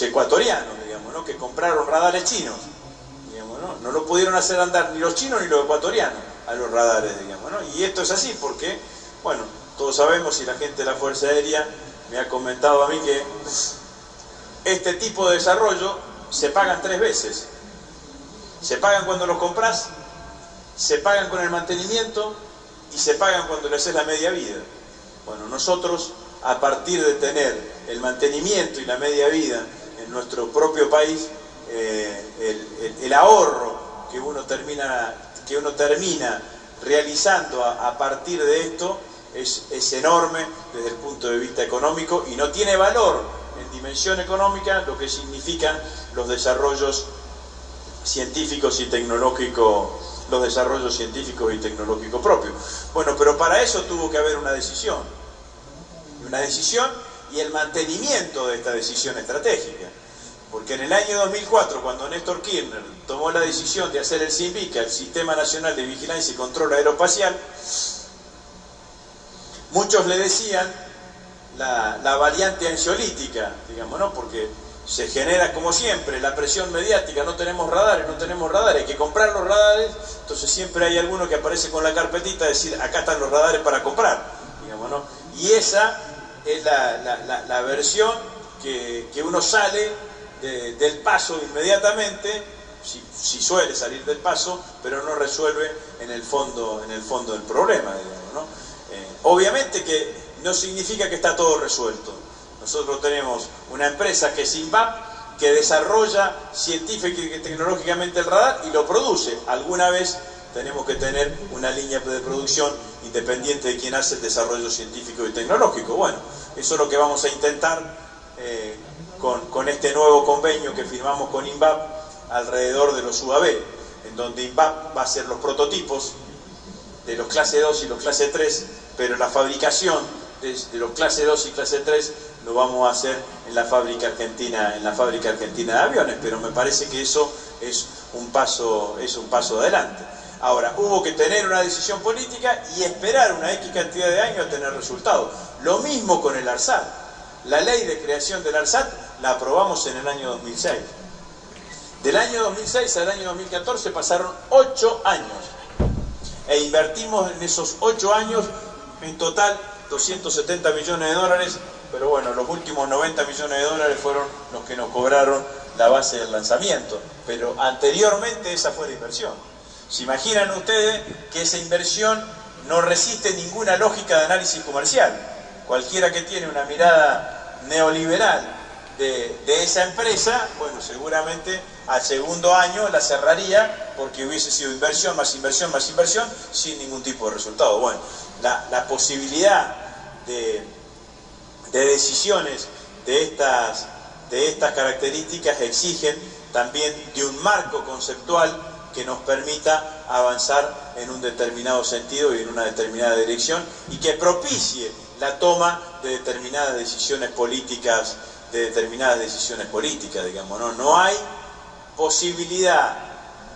ecuatorianos, digamos, ¿no? Que compraron radares chinos, digamos, ¿no? No lo pudieron hacer andar ni los chinos ni los ecuatorianos a los radares, digamos, ¿no? Y esto es así porque, bueno, todos sabemos, y la gente de la Fuerza Aérea me ha comentado a mí, que este tipo de desarrollo se pagan 3 veces. Se pagan cuando los compras, se pagan con el mantenimiento y se pagan cuando le haces la media vida. Bueno, nosotros, a partir de tener el mantenimiento y la media vida en nuestro propio país, el ahorro que uno termina realizando a partir de esto es enorme desde el punto de vista económico, y no tiene valor en dimensión económica lo que significan los desarrollos científicos y tecnológicos, propios. Bueno, pero para eso tuvo que haber una decisión y el mantenimiento de esta decisión estratégica. Porque en el año 2004, cuando Néstor Kirchner tomó la decisión de hacer el SINVICA, el Sistema Nacional de Vigilancia y Control Aeroespacial, muchos le decían la variante ansiolítica, digamos, ¿no? Porque se genera, como siempre, la presión mediática: no tenemos radares, hay que comprar los radares. Entonces siempre hay alguno que aparece con la carpetita a decir: acá están los radares para comprar, digamos, ¿no? Y esa es la versión que uno sale del paso inmediatamente, si suele salir del paso, pero no resuelve en el fondo del problema, digamos, ¿no? Obviamente que no significa que está todo resuelto. Nosotros tenemos una empresa que es INVAP, que desarrolla científica y tecnológicamente el radar y lo produce. Alguna vez tenemos que tener una línea de producción independiente de quien hace el desarrollo científico y tecnológico. Bueno, eso es lo que vamos a intentar con este nuevo convenio que firmamos con INVAP alrededor de los UAV, en donde INVAP va a hacer los prototipos de los clase 2 y los clase 3, pero la fabricación de los clase 2 y clase 3 lo vamos a hacer en la fábrica argentina de aviones, pero me parece que eso es un paso adelante. Ahora, hubo que tener una decisión política y esperar una X cantidad de años a tener resultados. Lo mismo con el ARSAT. La ley de creación del ARSAT la aprobamos en el año 2006. Del año 2006 al año 2014 pasaron 8 años. E invertimos en esos 8 años en total 270 millones de dólares, pero bueno, los últimos 90 millones de dólares fueron los que nos cobraron la base del lanzamiento, pero anteriormente esa fue la inversión. ¿Se imaginan ustedes que esa inversión no resiste ninguna lógica de análisis comercial? Cualquiera que tiene una mirada neoliberal de esa empresa, bueno, seguramente al segundo año la cerraría porque hubiese sido inversión, más inversión, más inversión, sin ningún tipo de resultado. Bueno, la posibilidad de decisiones de estas características exigen también de un marco conceptual que nos permita avanzar en un determinado sentido y en una determinada dirección, y que propicie la toma de determinadas decisiones políticas, digamos, ¿no? No hay posibilidad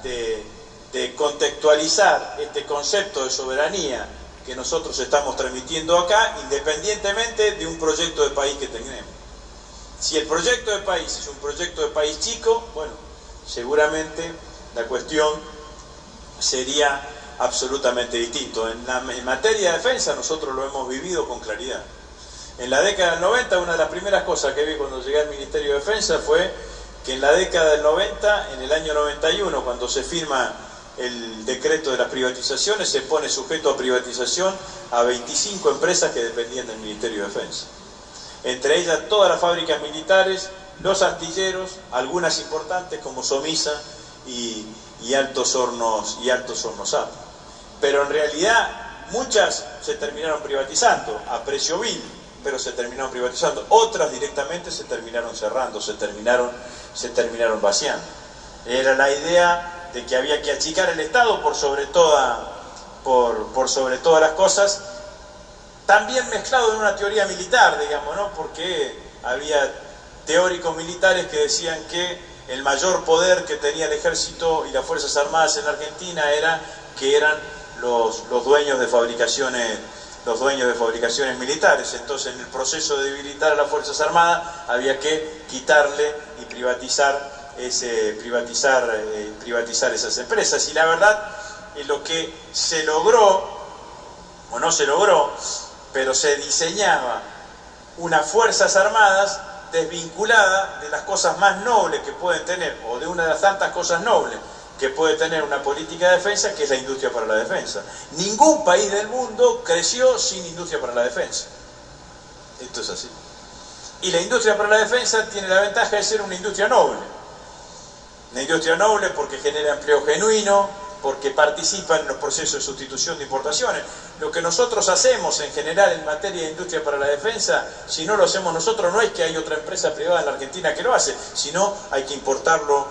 de contextualizar este concepto de soberanía que nosotros estamos transmitiendo acá, independientemente de un proyecto de país que tenemos. Si el proyecto de país es un proyecto de país chico, bueno, seguramente la cuestión sería absolutamente distinto. En materia de defensa nosotros lo hemos vivido con claridad. En la década del 90, una de las primeras cosas que vi cuando llegué al Ministerio de Defensa fue que en la década del 90, en el año 91, cuando se firma el decreto de las privatizaciones, se pone sujeto a privatización a 25 empresas que dependían del Ministerio de Defensa. Entre ellas todas las fábricas militares, los astilleros, algunas importantes como Somisa y Altos Hornos A. Pero en realidad muchas se terminaron privatizando a precio vil, pero se terminaron privatizando. Otras directamente se terminaron cerrando, se terminaron vaciando. Era la idea de que había que achicar el Estado por sobre todas las cosas, también mezclado en una teoría militar, digamos, ¿no? Porque había teóricos militares que decían que el mayor poder que tenía el ejército y las Fuerzas Armadas en la Argentina eran los dueños de fabricaciones militares. Entonces, en el proceso de debilitar a las Fuerzas Armadas había que quitarle y privatizar esas empresas. Y la verdad es lo que se logró, o no se logró, pero se diseñaba unas Fuerzas Armadas desvinculada de las cosas más nobles que pueden tener, o de una de las tantas cosas nobles que puede tener una política de defensa, que es la industria para la defensa. Ningún país del mundo creció sin industria para la defensa. Esto es así. Y la industria para la defensa tiene la ventaja de ser una industria noble. Una industria noble porque genera empleo genuino, porque participa en los procesos de sustitución de importaciones. Lo que nosotros hacemos en general en materia de industria para la defensa, si no lo hacemos nosotros, no es que hay otra empresa privada en la Argentina que lo hace, sino hay que importarlo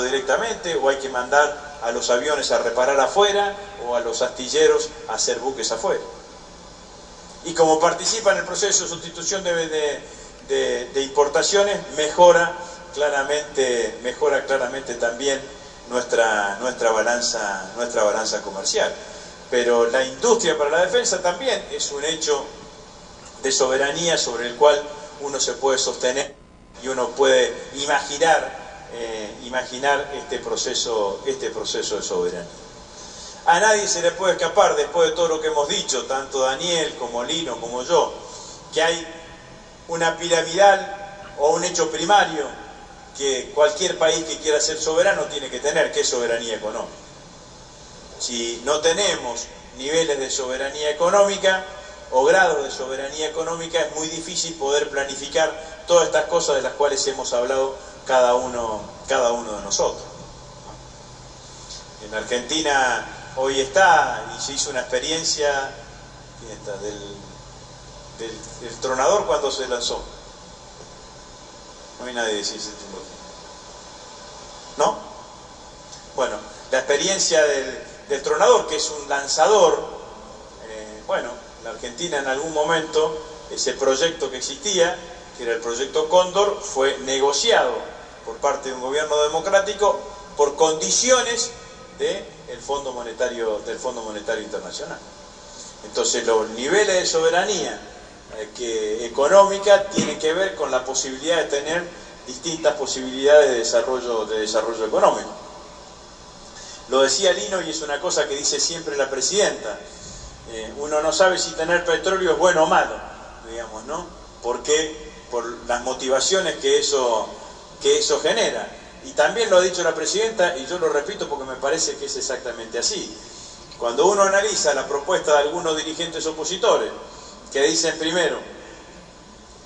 directamente, o hay que mandar a los aviones a reparar afuera, o a los astilleros a hacer buques afuera. Y como participa en el proceso de sustitución de importaciones, mejora claramente también nuestra balanza comercial. Pero la industria para la defensa también es un hecho de soberanía sobre el cual uno se puede sostener y uno puede imaginar este proceso de soberanía. A nadie se le puede escapar, después de todo lo que hemos dicho, tanto Daniel como Lino como yo, que hay una piramidal o un hecho primario que cualquier país que quiera ser soberano tiene que tener, que es soberanía económica. Si no tenemos niveles de soberanía económica o grados de soberanía económica, es muy difícil poder planificar todas estas cosas de las cuales hemos hablado cada uno de nosotros. En Argentina hoy está, y se hizo una experiencia del tronador cuando se lanzó. No hay nadie que decir ese tipo. ¿No? Bueno, la experiencia del tronador, que es un lanzador, la Argentina en algún momento, ese proyecto que existía, que era el proyecto Cóndor, fue negociado por parte de un gobierno democrático por condiciones del Fondo Monetario Internacional. Entonces los niveles de soberanía económica tienen que ver con la posibilidad de tener distintas posibilidades de desarrollo económico. Lo decía Lino, y es una cosa que dice siempre la presidenta, uno no sabe si tener petróleo es bueno o malo, digamos, ¿no? Porque por las motivaciones que eso genera. Y también lo ha dicho la presidenta, y yo lo repito porque me parece que es exactamente así. Cuando uno analiza la propuesta de algunos dirigentes opositores, que dicen primero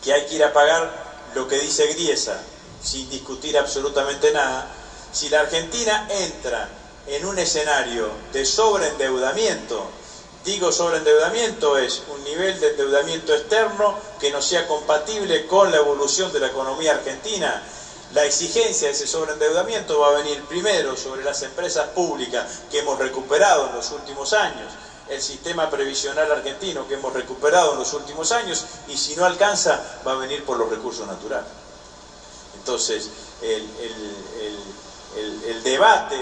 que hay que ir a pagar lo que dice Griesa, sin discutir absolutamente nada, si la Argentina entra en un escenario de sobreendeudamiento, digo sobreendeudamiento es un nivel de endeudamiento externo que no sea compatible con la evolución de la economía argentina, la exigencia de ese sobreendeudamiento va a venir primero sobre las empresas públicas que hemos recuperado en los últimos años, el sistema previsional argentino que hemos recuperado en los últimos años, y si no alcanza va a venir por los recursos naturales. Entonces el debate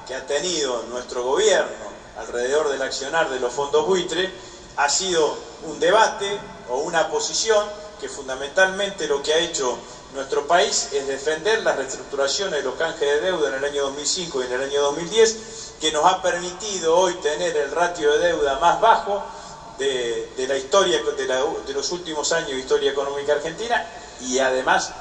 que ha tenido nuestro gobierno alrededor del accionar de los fondos buitre ha sido un debate o una posición que fundamentalmente lo que ha hecho nuestro país es defender las reestructuraciones de los canjes de deuda en el año 2005 y en el año 2010, que nos ha permitido hoy tener el ratio de deuda más bajo de la historia de los últimos años de historia económica argentina, y además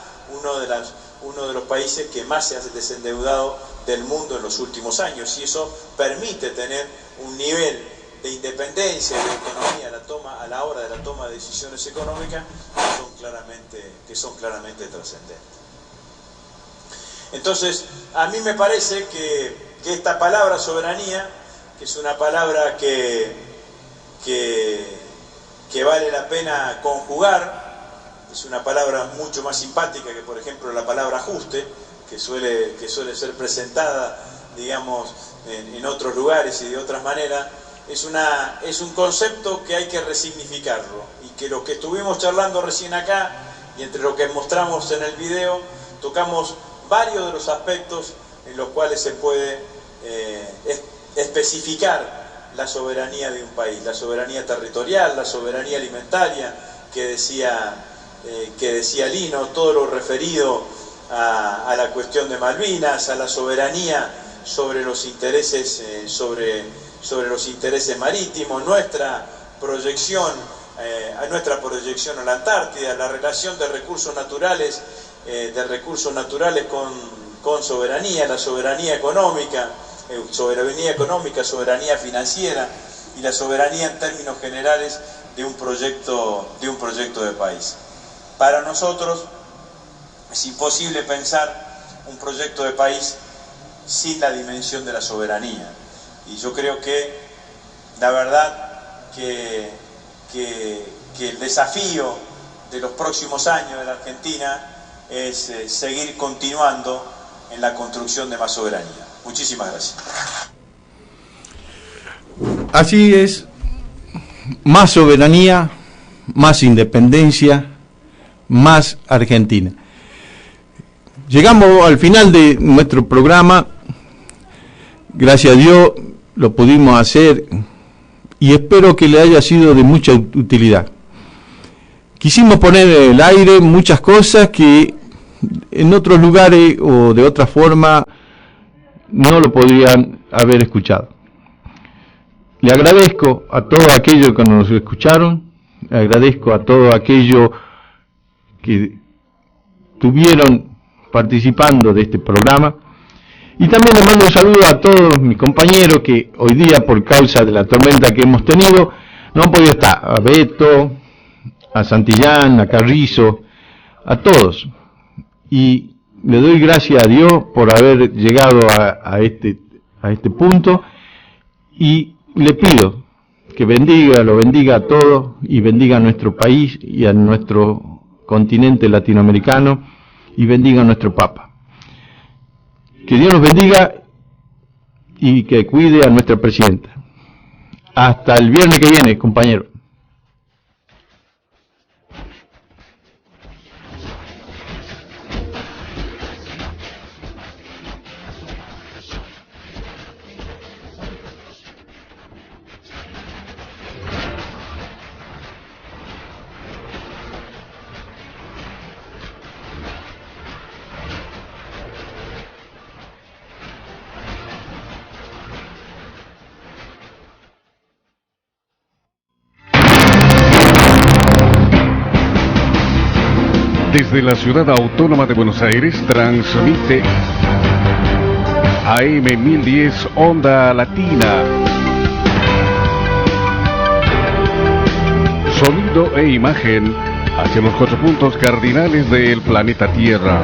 uno de los países que más se ha desendeudado del mundo en los últimos años, y eso permite tener un nivel de independencia y de autonomía a la hora de la toma de decisiones económicas que son claramente trascendentes. Entonces, a mí me parece que esta palabra soberanía, que es una palabra que vale la pena conjugar, es una palabra mucho más simpática que, por ejemplo, la palabra ajuste, que suele ser presentada, digamos, en otros lugares y de otras maneras. Es un concepto que hay que resignificarlo, y que lo que estuvimos charlando recién acá, y entre lo que mostramos en el video, tocamos varios de los aspectos en los cuales se puede especificar la soberanía de un país, la soberanía territorial, la soberanía alimentaria que decía Lino, todo lo referido a la cuestión de Malvinas, a la soberanía sobre los intereses los intereses marítimos, nuestra proyección a la Antártida, la relación de recursos naturales con soberanía, la soberanía económica, soberanía financiera y la soberanía en términos generales de un proyecto de país. Para nosotros es imposible pensar un proyecto de país sin la dimensión de la soberanía. Y yo creo que la verdad que el desafío de los próximos años de la Argentina es seguir continuando en la construcción de más soberanía. Muchísimas gracias. Así es, más soberanía, más independencia, más Argentina. Llegamos al final de nuestro programa. Gracias a Dios lo pudimos hacer y espero que le haya sido de mucha utilidad. Quisimos poner en el aire muchas cosas que en otros lugares o de otra forma no lo podrían haber escuchado. Le agradezco a todos aquellos que nos escucharon, le agradezco a todos aquellos que estuvieron participando de este programa, y también le mando un saludo a todos mis compañeros que hoy día, por causa de la tormenta que hemos tenido, no han podido estar, a Beto, a Santillán, a Carrizo, a todos, y le doy gracias a Dios por haber llegado a este punto, y le pido que lo bendiga a todos, y bendiga a nuestro país y a nuestro continente latinoamericano, y bendiga a nuestro Papa. Que Dios nos bendiga y que cuide a nuestra presidenta. Hasta el viernes que viene, compañero. Desde la ciudad autónoma de Buenos Aires transmite AM 1010 Onda Latina. Sonido e imagen hacia los 4 puntos cardinales del planeta Tierra.